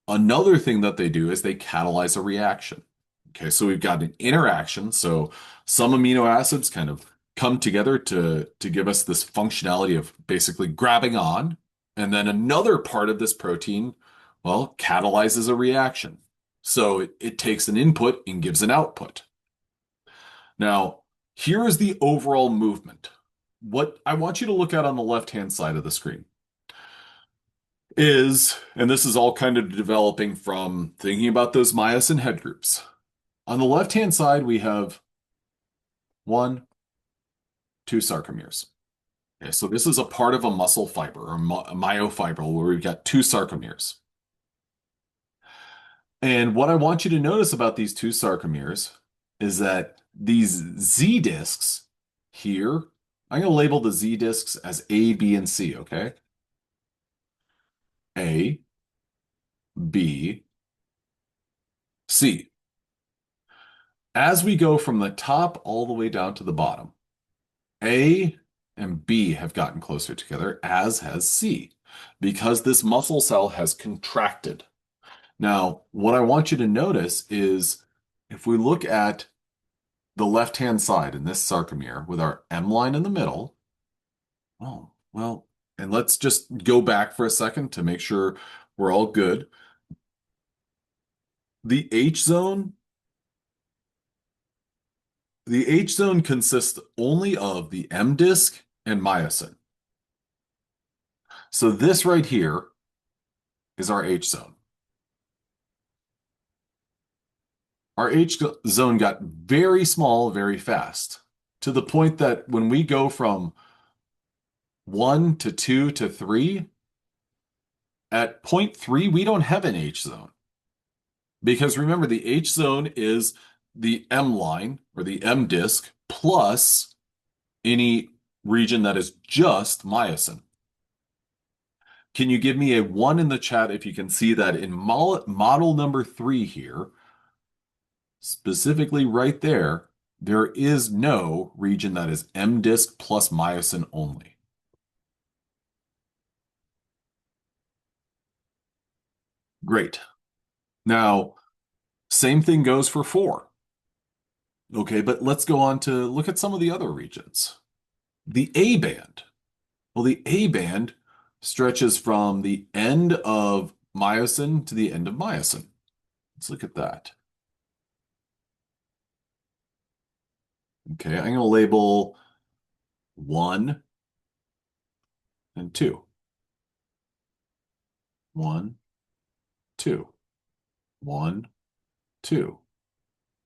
Another thing that they do is they catalyze a reaction. Okay, so we've got an interaction. So some amino acids kind of come together to give us this functionality of basically grabbing on. And then another part of this protein, well, catalyzes a reaction. So it takes an input and gives an output. Now, here is the overall movement. What I want you to look at on the left-hand side of the screen is, and this is all kind of developing from thinking about those myosin head groups. On the left-hand side, we have one, two sarcomeres. Okay, so this is a part of a muscle fiber or a myofibril where we've got two sarcomeres. And what I want you to notice about these two sarcomeres is that these Z discs here, I'm going to label the Z discs as A, B, and C, okay? A, B, C. As we go from the top all the way down to the bottom, A and B have gotten closer together, as has C, because this muscle cell has contracted. Now, what I want you to notice is if we look at the left-hand side in this sarcomere with our M line in the middle, oh, well, and let's just go back for a second to make sure we're all good. The H zone The H zone consists only of the M disk and myosin. So this right here is our H zone. Our H zone got very small very fast to the point that when we go from 1 to 2 to 3, at point 3, we don't have an H zone. Because remember, the H zone is the M line or the M disk plus any region that is just myosin. Can you give me a 1 in the chat if you can see that in model number 3 here, specifically right there, there is no region that is M disk plus myosin only. Great. Now, same thing goes for 4. Okay, but let's go on to look at some of the other regions. The A band. Well, the A band stretches from the end of myosin to the end of myosin. Let's look at that. Okay, I'm going to label 1 and 2. 1, 2. 1, 2.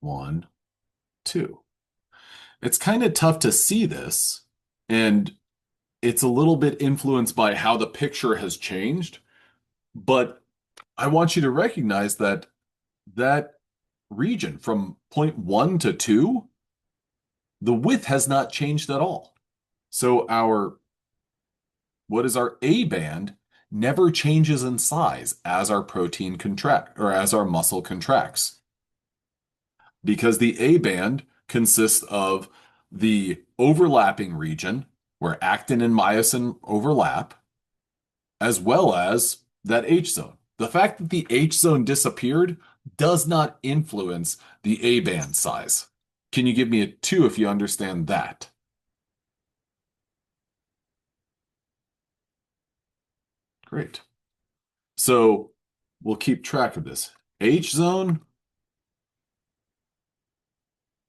1, 2. It's kind of tough to see this, and it's a little bit influenced by how the picture has changed, but I want you to recognize that that region from point 1 to 2, the width has not changed at all. So what is our A band never changes in size as our protein contract or as our muscle contracts. Because the A band consists of the overlapping region where actin and myosin overlap, as well as that H zone. The fact that the H zone disappeared does not influence the A band size. Can you give me a 2 if you understand that? Great. So we'll keep track of this. H zone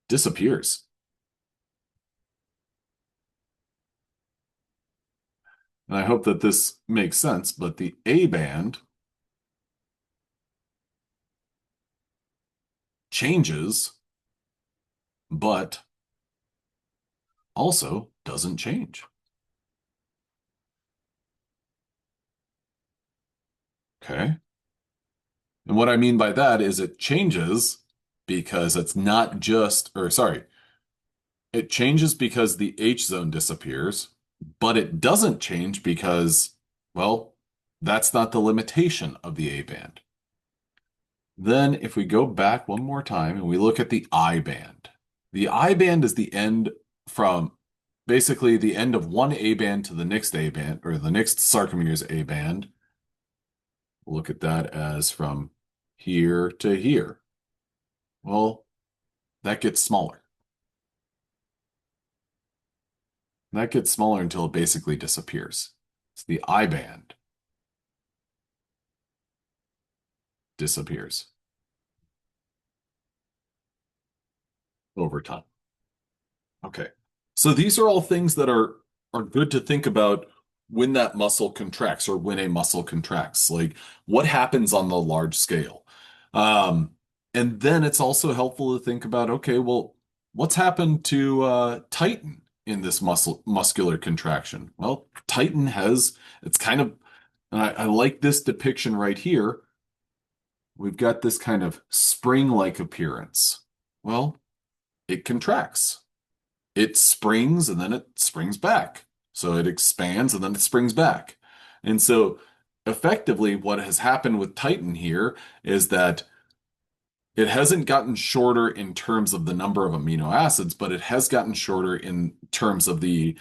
disappears. And I hope that this makes sense, but the A band changes, but also doesn't change. Okay. And what I mean by that is it changes because it's not just, or sorry, it changes because the H zone disappears, but it doesn't change because, well, that's not the limitation of the A band. Then if we go back one more time and we look at the I band is the end from basically the end of one A band to the next A band or the next sarcomere's A band. Look at that as from here to here. Well, that gets smaller. That gets smaller until it basically disappears. So the I band disappears over time. Okay. So these are all things that are good to think about when that muscle contracts or when a muscle contracts. Like what happens on the large scale. Um, and then it's also helpful to think about, okay, well, what's happened to titin in this muscular contraction? Well, titin has it's kind of and I like this depiction right here. We've got this kind of spring-like appearance. Well, it contracts. It springs and then it springs back. So it expands and then it springs back. And so effectively, what has happened with Titan here is that it hasn't gotten shorter in terms of the number of amino acids, but it has gotten shorter in terms of the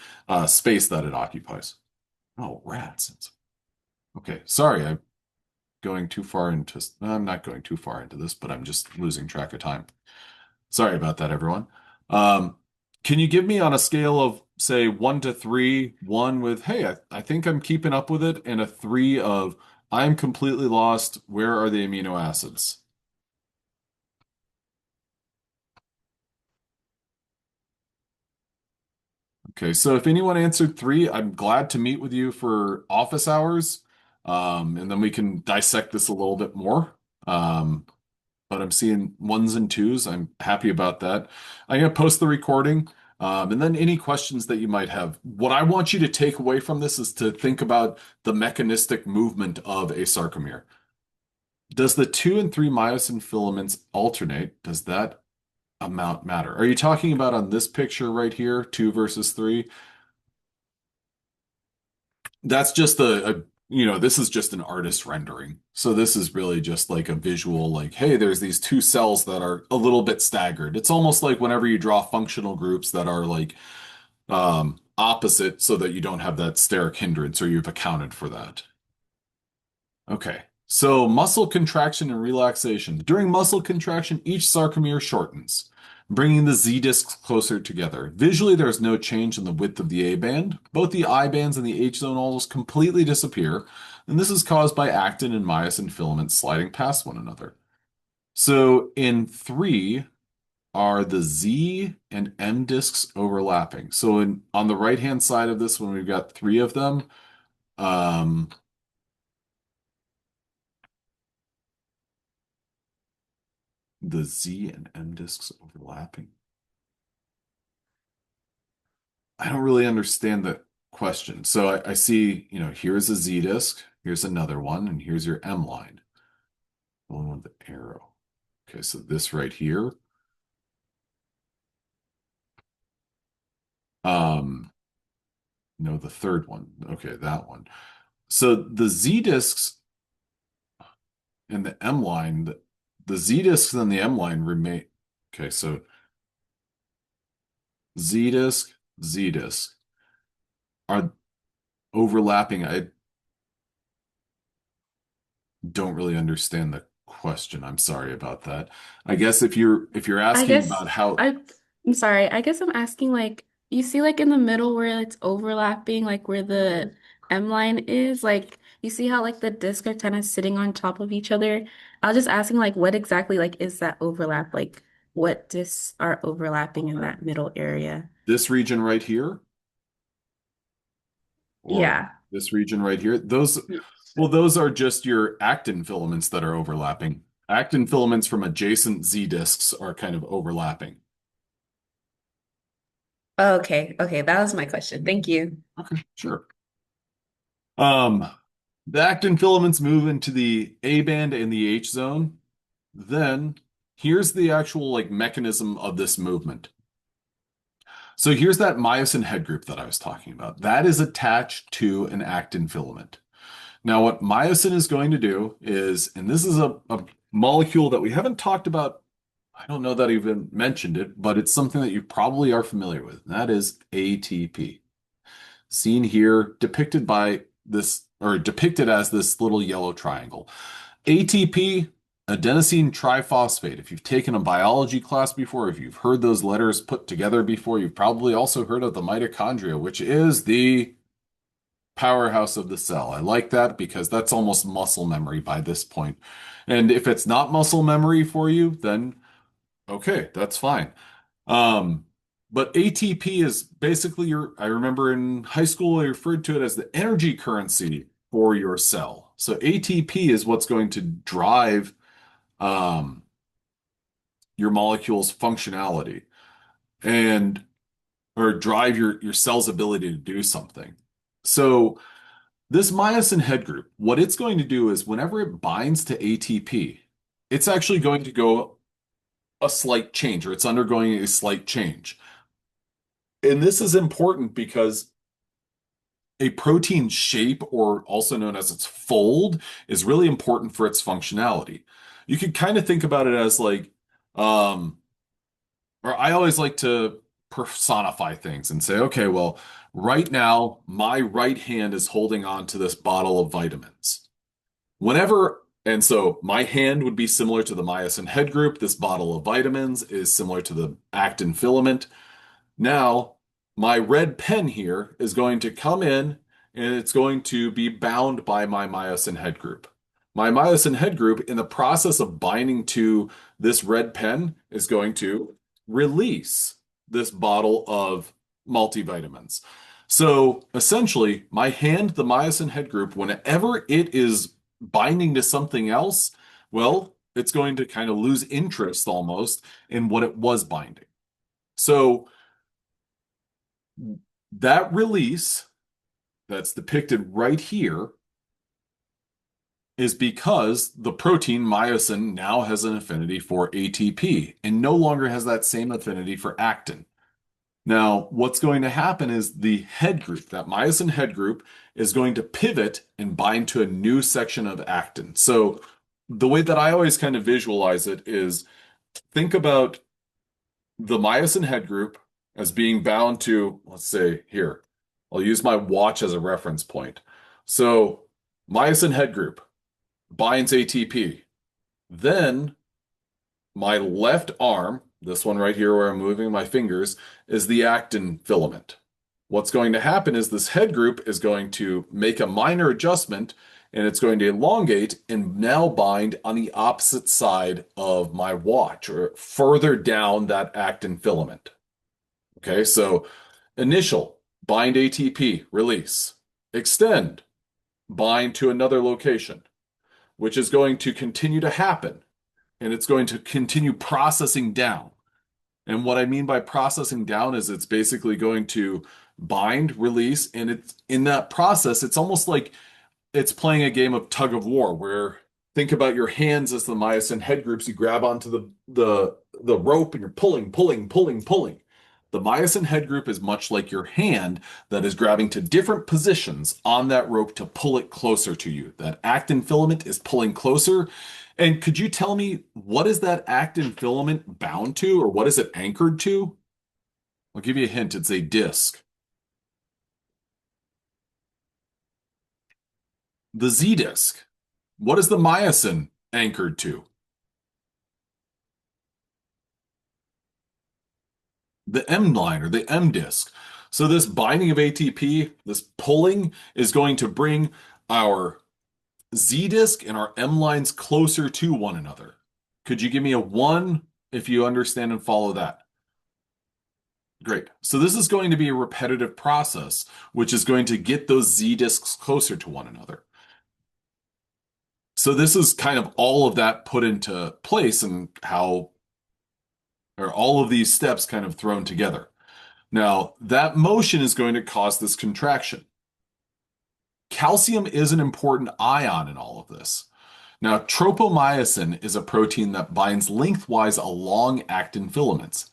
space that it occupies. Oh, rats. Okay, sorry, I'm going too far into. I'm not going too far into this, but I'm just losing track of time. Sorry about that, everyone. Um, can you give me on a scale of, say, 1 to 3, 1 with, hey, I think I'm keeping up with it, and a 3 of, I'm completely lost. Where are the amino acids? Okay, so if anyone answered 3, I'm glad to meet with you for office hours, and then we can dissect this a little bit more. Um, but I'm seeing ones and twos. I'm happy about that. I'm going to post the recording, and then any questions that you might have. What I want you to take away from this is to think about the mechanistic movement of a sarcomere. Does the 2 and 3 myosin filaments alternate? Does that amount matter? Are you talking about on this picture right here, 2 versus 3? That's just this is just an artist rendering. So this is really just like a visual, like, hey, there's these two cells that are a little bit staggered. It's almost like whenever you draw functional groups that are like opposite so that you don't have that steric hindrance or you've accounted for that. Okay. So muscle contraction and relaxation. During muscle contraction, each sarcomere shortens, bringing the Z discs closer together. Visually, there is no change in the width of the A band. Both the I bands and the H zone almost completely disappear, and this is caused by actin and myosin filaments sliding past one another. So in 3 are the Z and M discs overlapping. So on the right-hand side of this, when we've got 3 of them, um, the Z and M discs overlapping. I don't really understand the question. So I see, here's a Z disk, here's another one, and here's your M line. The one with the arrow. Okay, so this right here. Um, no, the third one. Okay, that one. So the Z disks and the M line, the Z disks and the M line remain. Okay, so Z disk, Z disk are overlapping. I don't really understand the question. I'm sorry about that. I guess if you're I asking about guess how I'm sorry. I guess I'm asking like you see like in the middle where it's overlapping, like where the M line is, like you see how like the discs are kind of sitting on top of each other. I was just asking like what exactly like is that overlap? Like what discs are overlapping in that middle area? this region right here or Yeah. this region right here, those are just your actin filaments that are overlapping. Actin filaments from adjacent Z disks are kind of overlapping. Okay. Okay. That was my question. Thank you. Okay, sure. Um, the actin filaments move into the A band and the H zone. Then here's the actual like mechanism of this movement. So here's that myosin head group that I was talking about. That is attached to an actin filament. Now, what myosin is going to do is, and this is a molecule that we haven't talked about, I don't know that I even mentioned it, but it's something that you probably are familiar with, and that is ATP. Seen here, depicted by this, or depicted as this little yellow triangle. ATP, adenosine triphosphate. If you've taken a biology class before, if you've heard those letters put together before, you've probably also heard of the mitochondria, which is the powerhouse of the cell. I like that because that's almost muscle memory by this point. And if it's not muscle memory for you, then okay, that's fine. Um, but ATP is basically I remember in high school, I referred to it as the energy currency for your cell. So ATP is what's going to drive um, your molecule's functionality and or drive your cell's ability to do something. So this myosin head group, what it's going to do is whenever it binds to ATP, it's actually going to go a slight change, or it's undergoing a slight change. And this is important because a protein shape, or also known as its fold, is really important for its functionality. You could kind of think about it as like, um, or I always like to personify things and say, okay, well, right now, my right hand is holding on to this bottle of vitamins. And so my hand would be similar to the myosin head group. This bottle of vitamins is similar to the actin filament. Now, my red pen here is going to come in and it's going to be bound by my myosin head group. My myosin head group, in the process of binding to this red pen, is going to release this bottle of multivitamins. So essentially, my hand, the myosin head group, whenever it is binding to something else, well, it's going to kind of lose interest almost in what it was binding. So that release that's depicted right here is because the protein myosin now has an affinity for ATP and no longer has that same affinity for actin. Now, what's going to happen is the head group, that myosin head group, is going to pivot and bind to a new section of actin. So the way that I always kind of visualize it is think about the myosin head group as being bound to, let's say here, I'll use my watch as a reference point. So myosin head group binds ATP. Then my left arm, this one right here where I'm moving my fingers, is the actin filament. What's going to happen is this head group is going to make a minor adjustment and it's going to elongate and now bind on the opposite side of my watch or further down that actin filament. Okay, so initial, bind ATP, release. Extend, bind to another location, which is going to continue to happen. And it's going to continue processing down. And what I mean by processing down is it's basically going to bind, release, and it's in that process, it's almost like it's playing a game of tug of war where think about your hands as the myosin head groups. You grab onto the rope and you're pulling, pulling, pulling, pulling. The myosin head group is much like your hand that is grabbing to different positions on that rope to pull it closer to you. That actin filament is pulling closer. And could you tell me what is that actin filament bound to, or what is it anchored to? I'll give you a hint. It's a disc. The Z disc. What is the myosin anchored to? The M line or the M disc. So this binding of ATP, this pulling, is going to bring our Z disc and our M lines closer to one another. Could you give me a one if you understand and follow that? Great. So this is going to be a repetitive process, which is going to get those Z discs closer to one another. So this is kind of all of that put into place and how, or all of these steps kind of thrown together. Now, that motion is going to cause this contraction. Calcium is an important ion in all of this. Now, tropomyosin is a protein that binds lengthwise along actin filaments.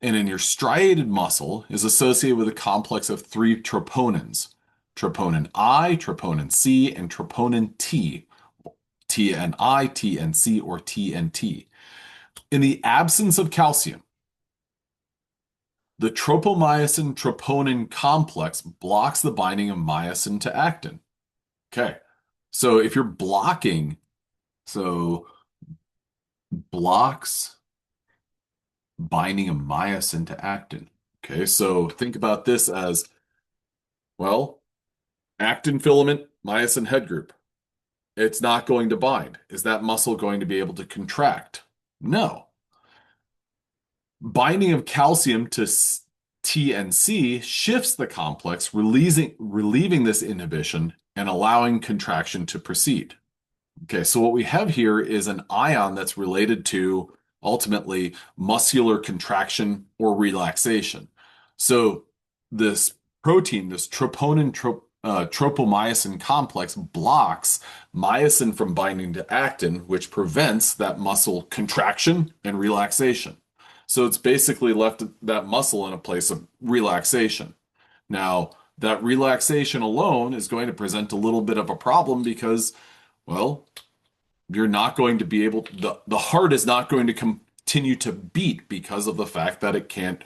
And in your striated muscle is associated with a complex of three troponins, troponin I, troponin C, and troponin T, TNI, TNC, or TNT. In the absence of calcium, the tropomyosin troponin complex blocks the binding of myosin to actin. Okay. So if you're blocking, so blocks binding of myosin to actin. Okay. So think about this as, well, actin filament, myosin head group. It's not going to bind. Is that muscle going to be able to contract? No. Binding of calcium to T and C shifts the complex, relieving this inhibition and allowing contraction to proceed. Okay, so what we have here is an ion that's related to ultimately muscular contraction or relaxation. So this protein, this tropomyosin complex blocks myosin from binding to actin, which prevents that muscle contraction and relaxation. So it's basically left that muscle in a place of relaxation. Now, that relaxation alone is going to present a little bit of a problem because, well, you're not going to be able to, the heart is not going to continue to beat because of the fact that it can't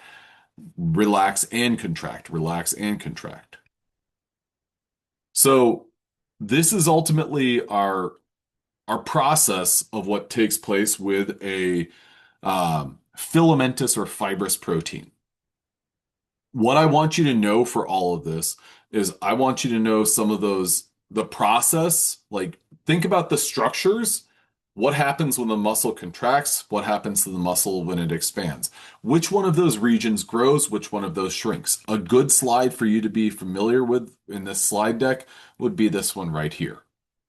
relax and contract, relax and contract. So this is ultimately our process of what takes place with a filamentous or fibrous protein. What I want you to know for all of this is I want you to know some of those, the process, like think about the structures. What happens when the muscle contracts? What happens to the muscle when it expands? Which one of those regions grows? Which one of those shrinks? A good slide for you to be familiar with in this slide deck would be this one right here.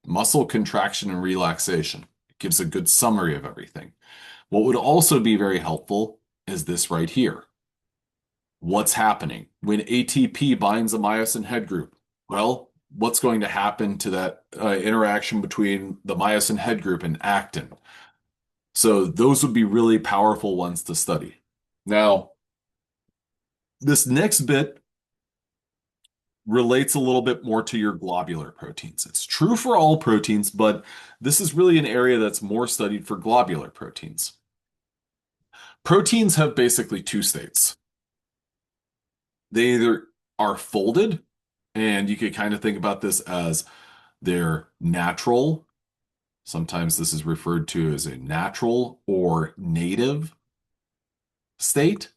Muscle contraction and relaxation. It gives a good summary of everything. What would also be very helpful is this right here. What's happening when ATP binds a myosin head group? Well, what's going to happen to that interaction between the myosin head group and actin? So those would be really powerful ones to study. Now, this next bit relates a little bit more to your globular proteins. It's true for all proteins, but this is really an area that's more studied for globular proteins. Proteins have basically two states. They either are folded, and you could kind of think about this as their natural. Sometimes this is referred to as a natural or native state,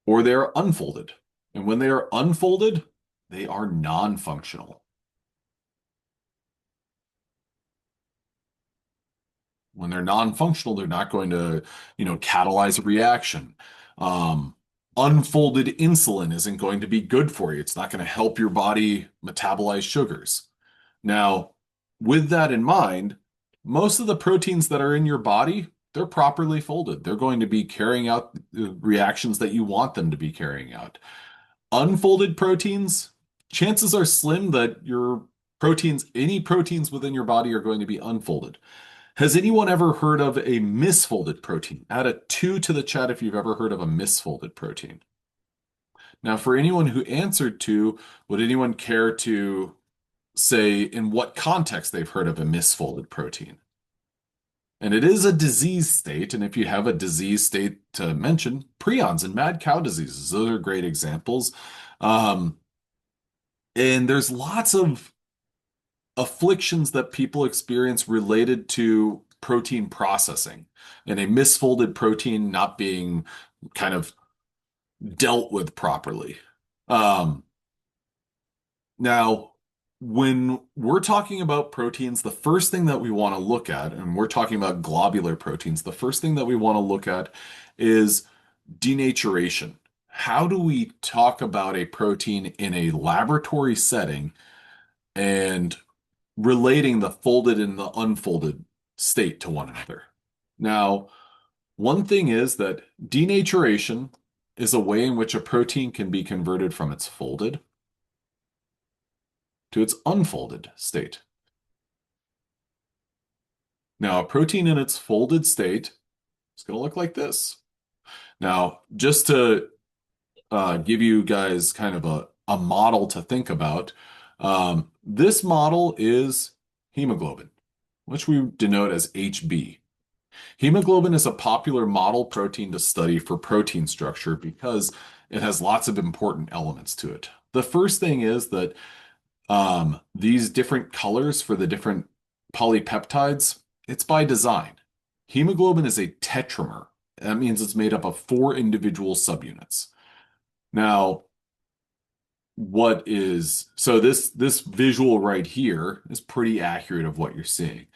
or they're unfolded. And when they are unfolded, they are non-functional. When they're non-functional, they're not going to, catalyze a reaction. Um, Unfolded insulin isn't going to be good for you. It's not going to help your body metabolize sugars. Now, with that in mind, most of the proteins that are in your body, they're properly folded. They're going to be carrying out the reactions that you want them to be carrying out. Unfolded proteins, chances are slim that any proteins within your body are going to be unfolded. Has anyone ever heard of a misfolded protein? Add a 2 to the chat if you've ever heard of a misfolded protein. Now, for anyone who answered 2, would anyone care to say in what context they've heard of a misfolded protein? And it is a disease state, and if you have a disease state to mention, prions and mad cow diseases, those are great examples. Um, and there's lots of afflictions that people experience related to protein processing and a misfolded protein not being kind of dealt with properly. Um, Now, when we're talking about proteins, the first thing that we want to look at, and we're talking about globular proteins, the first thing that we want to look at is denaturation. How do we talk about a protein in a laboratory setting and relating the folded and the unfolded state to one another? Now, one thing is that denaturation is a way in which a protein can be converted from its folded to its unfolded state. Now, a protein in its folded state is going to look like this. Now, just to give you guys kind of a model to think about, this model is hemoglobin, which we denote as HB. Hemoglobin is a popular model protein to study for protein structure because it has lots of important elements to it. The first thing is that these different colors for the different polypeptides, it's by design. Hemoglobin is a tetramer. That means it's made up of four individual subunits. Now, this visual right here is pretty accurate of what you're seeing.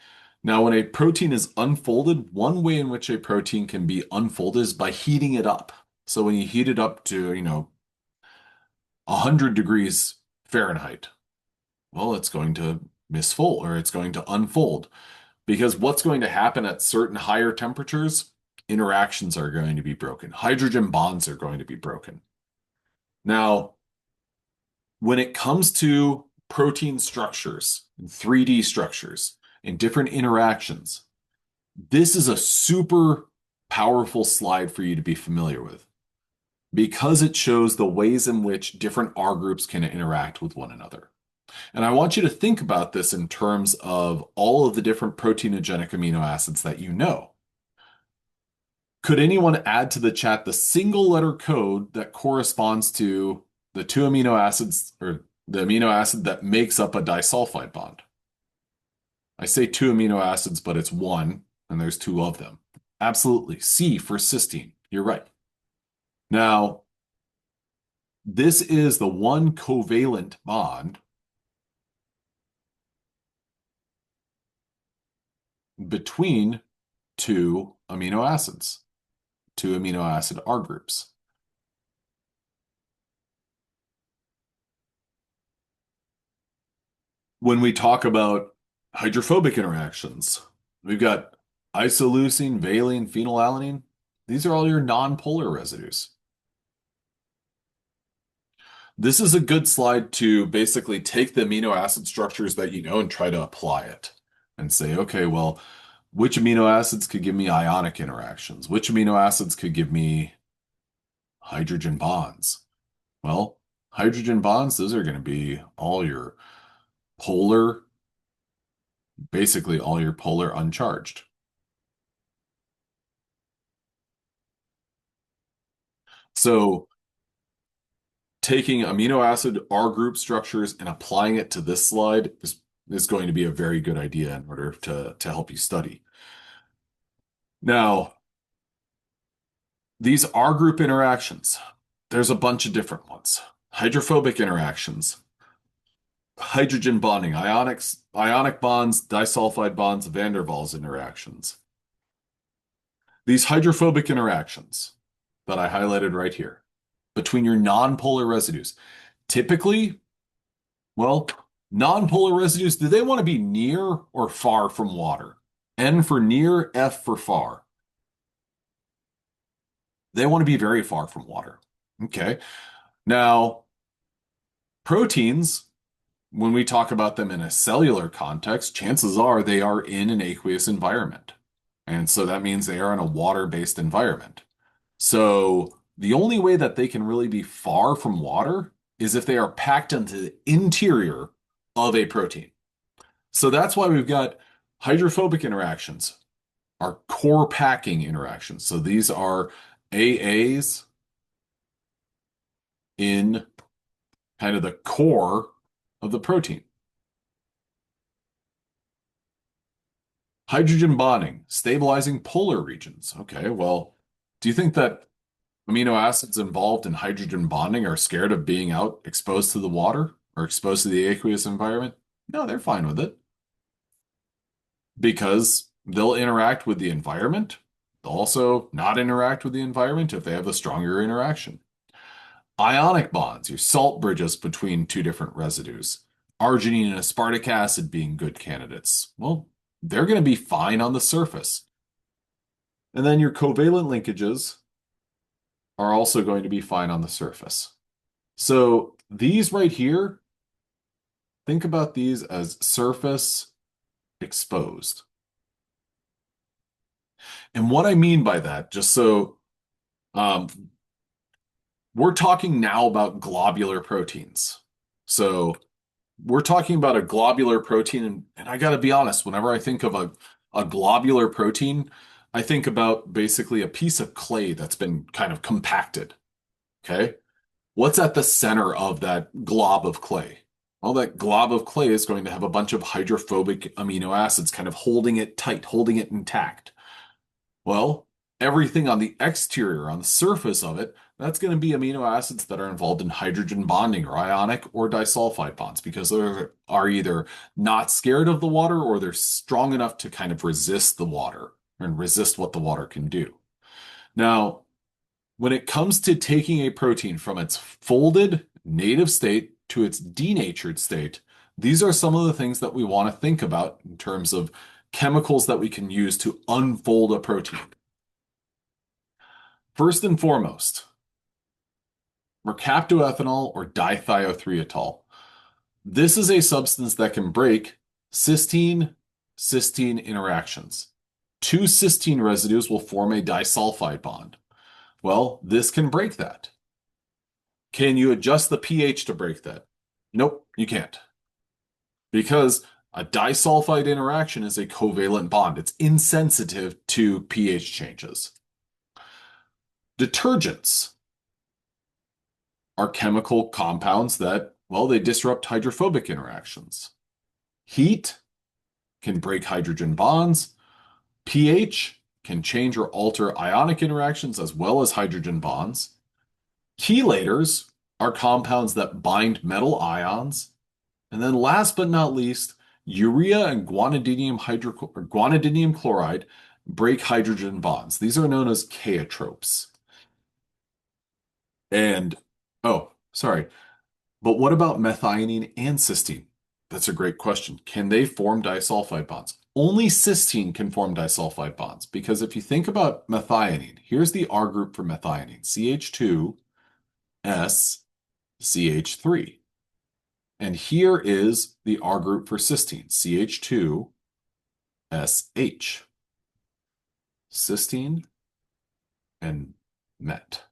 Now, when a protein is unfolded, one way in which a protein can be unfolded is by heating it up. So when you heat it up to, 100 degrees Fahrenheit, well, it's going to misfold or it's going to unfold because what's going to happen at certain higher temperatures? Interactions are going to be broken. Hydrogen bonds are going to be broken. Now, when it comes to protein structures, 3D structures, and different interactions, this is a super powerful slide for you to be familiar with because it shows the ways in which different R groups can interact with one another. And I want you to think about this in terms of all of the different proteinogenic amino acids that you know. Could anyone add to the chat the single letter code that corresponds to the two amino acids or the amino acid that makes up a disulfide bond? I say two amino acids, but it's one, and there's two of them. Absolutely. C for cysteine. You're right. Now, this is the one covalent bond between two amino acids, two amino acid R groups. When we talk about hydrophobic interactions, we've got isoleucine, valine, phenylalanine. These are all your nonpolar residues. This is a good slide to basically take the amino acid structures that you know and try to apply it and say, okay, well, which amino acids could give me ionic interactions? Which amino acids could give me hydrogen bonds? Well, hydrogen bonds, those are going to be all your polar, basically all your polar uncharged. So taking amino acid R group structures and applying it to this slide is going to be a very good idea in order to help you study. Now, these R group interactions, there's a bunch of different ones. Hydrophobic interactions, hydrogen bonding, ionic bonds, disulfide bonds, van der Waals interactions. These hydrophobic interactions that I highlighted right here between your nonpolar residues, typically, well, nonpolar residues, do they want to be near or far from water? N for near, F for far. They want to be very far from water. Okay. Now, proteins, when we talk about them in a cellular context, chances are they are in an aqueous environment. And so that means they are in a water-based environment. So the only way that they can really be far from water is if they are packed into the interior of a protein. So that's why we've got hydrophobic interactions, our core packing interactions. So these are AAs in kind of the core of the protein. Hydrogen bonding, stabilizing polar regions. Okay, well, do you think that amino acids involved in hydrogen bonding are scared of being out exposed to the water or exposed to the aqueous environment? No, they're fine with it because they'll interact with the environment. They'll also not interact with the environment if they have a stronger interaction. Ionic bonds, your salt bridges between two different residues. Arginine and aspartic acid being good candidates. Well, they're going to be fine on the surface. And then your covalent linkages are also going to be fine on the surface. So these right here, think about these as surface exposed. And what I mean by that, just so Um, we're talking now about globular proteins. So we're talking about a globular protein, and I got to be honest, whenever I think of a globular protein, I think about basically a piece of clay that's been kind of compacted. Okay. What's at the center of that glob of clay? Well, that glob of clay is going to have a bunch of hydrophobic amino acids kind of holding it tight, holding it intact. Well, everything on the exterior, on the surface of it, that's going to be amino acids that are involved in hydrogen bonding or ionic or disulfide bonds because they are either not scared of the water or they're strong enough to kind of resist the water and resist what the water can do. Now, when it comes to taking a protein from its folded native state to its denatured state, these are some of the things that we want to think about in terms of chemicals that we can use to unfold a protein. First and foremost, mercaptoethanol or dithiothriotol. This is a substance that can break cysteine-cysteine interactions. Two cysteine residues will form a disulfide bond. Well, this can break that. Can you adjust the pH to break that? Nope, you can't. Because a disulfide interaction is a covalent bond. It's insensitive to pH changes. Detergents are chemical compounds that, well, they disrupt hydrophobic interactions. Heat can break hydrogen bonds. pH can change or alter ionic interactions as well as hydrogen bonds. Chelators are compounds that bind metal ions. And then last but not least, urea and guanidinium chloride break hydrogen bonds. These are known as chaotropes. And, oh, sorry. But what about methionine and cysteine? That's a great question. Can they form disulfide bonds? Only cysteine can form disulfide bonds because if you think about methionine, here's the R group for methionine, CH2SCH3. And here is the R group for cysteine, CH2SH. Cysteine and met.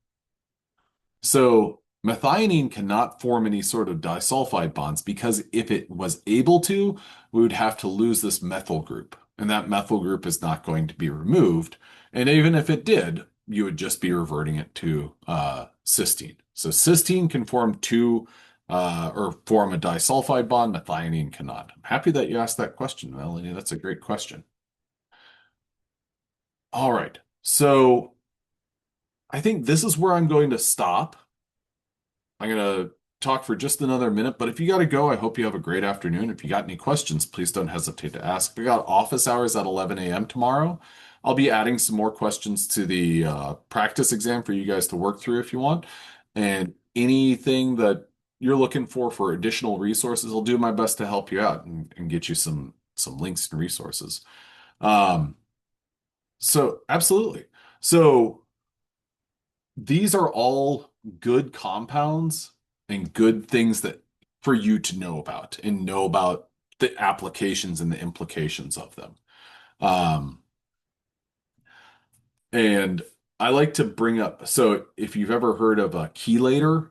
So methionine cannot form any sort of disulfide bonds because if it was able to, we would have to lose this methyl group. And that methyl group is not going to be removed. And even if it did, you would just be reverting it to cysteine. So cysteine can form or form a disulfide bond. Methionine cannot. I'm happy that you asked that question, Melanie. That's a great question. All right. So I think this is where I'm going to stop. I'm going to talk for just another minute, but if you got to go, I hope you have a great afternoon. If you got any questions, please don't hesitate to ask. We got office hours at 11 a.m. tomorrow. I'll be adding some more questions to the practice exam for you guys to work through if you want. And anything that you're looking for additional resources, I'll do my best to help you out and get you some links and resources. Um, so absolutely. So these are all good compounds and good things that for you to know about and know about the applications and the implications of them. Um, and I like to bring up, so if you've ever heard of a chelator,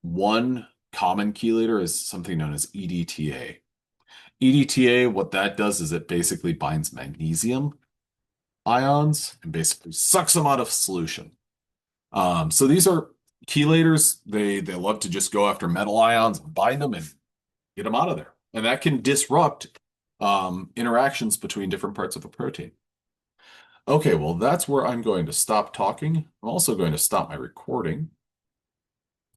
one common chelator is something known as EDTA. EDTA, what that does is it basically binds magnesium ions and basically sucks them out of solution. So these are chelators. They love to just go after metal ions and bind them and get them out of there. And that can disrupt interactions between different parts of a protein. Okay, well, that's where I'm going to stop talking. I'm also going to stop my recording.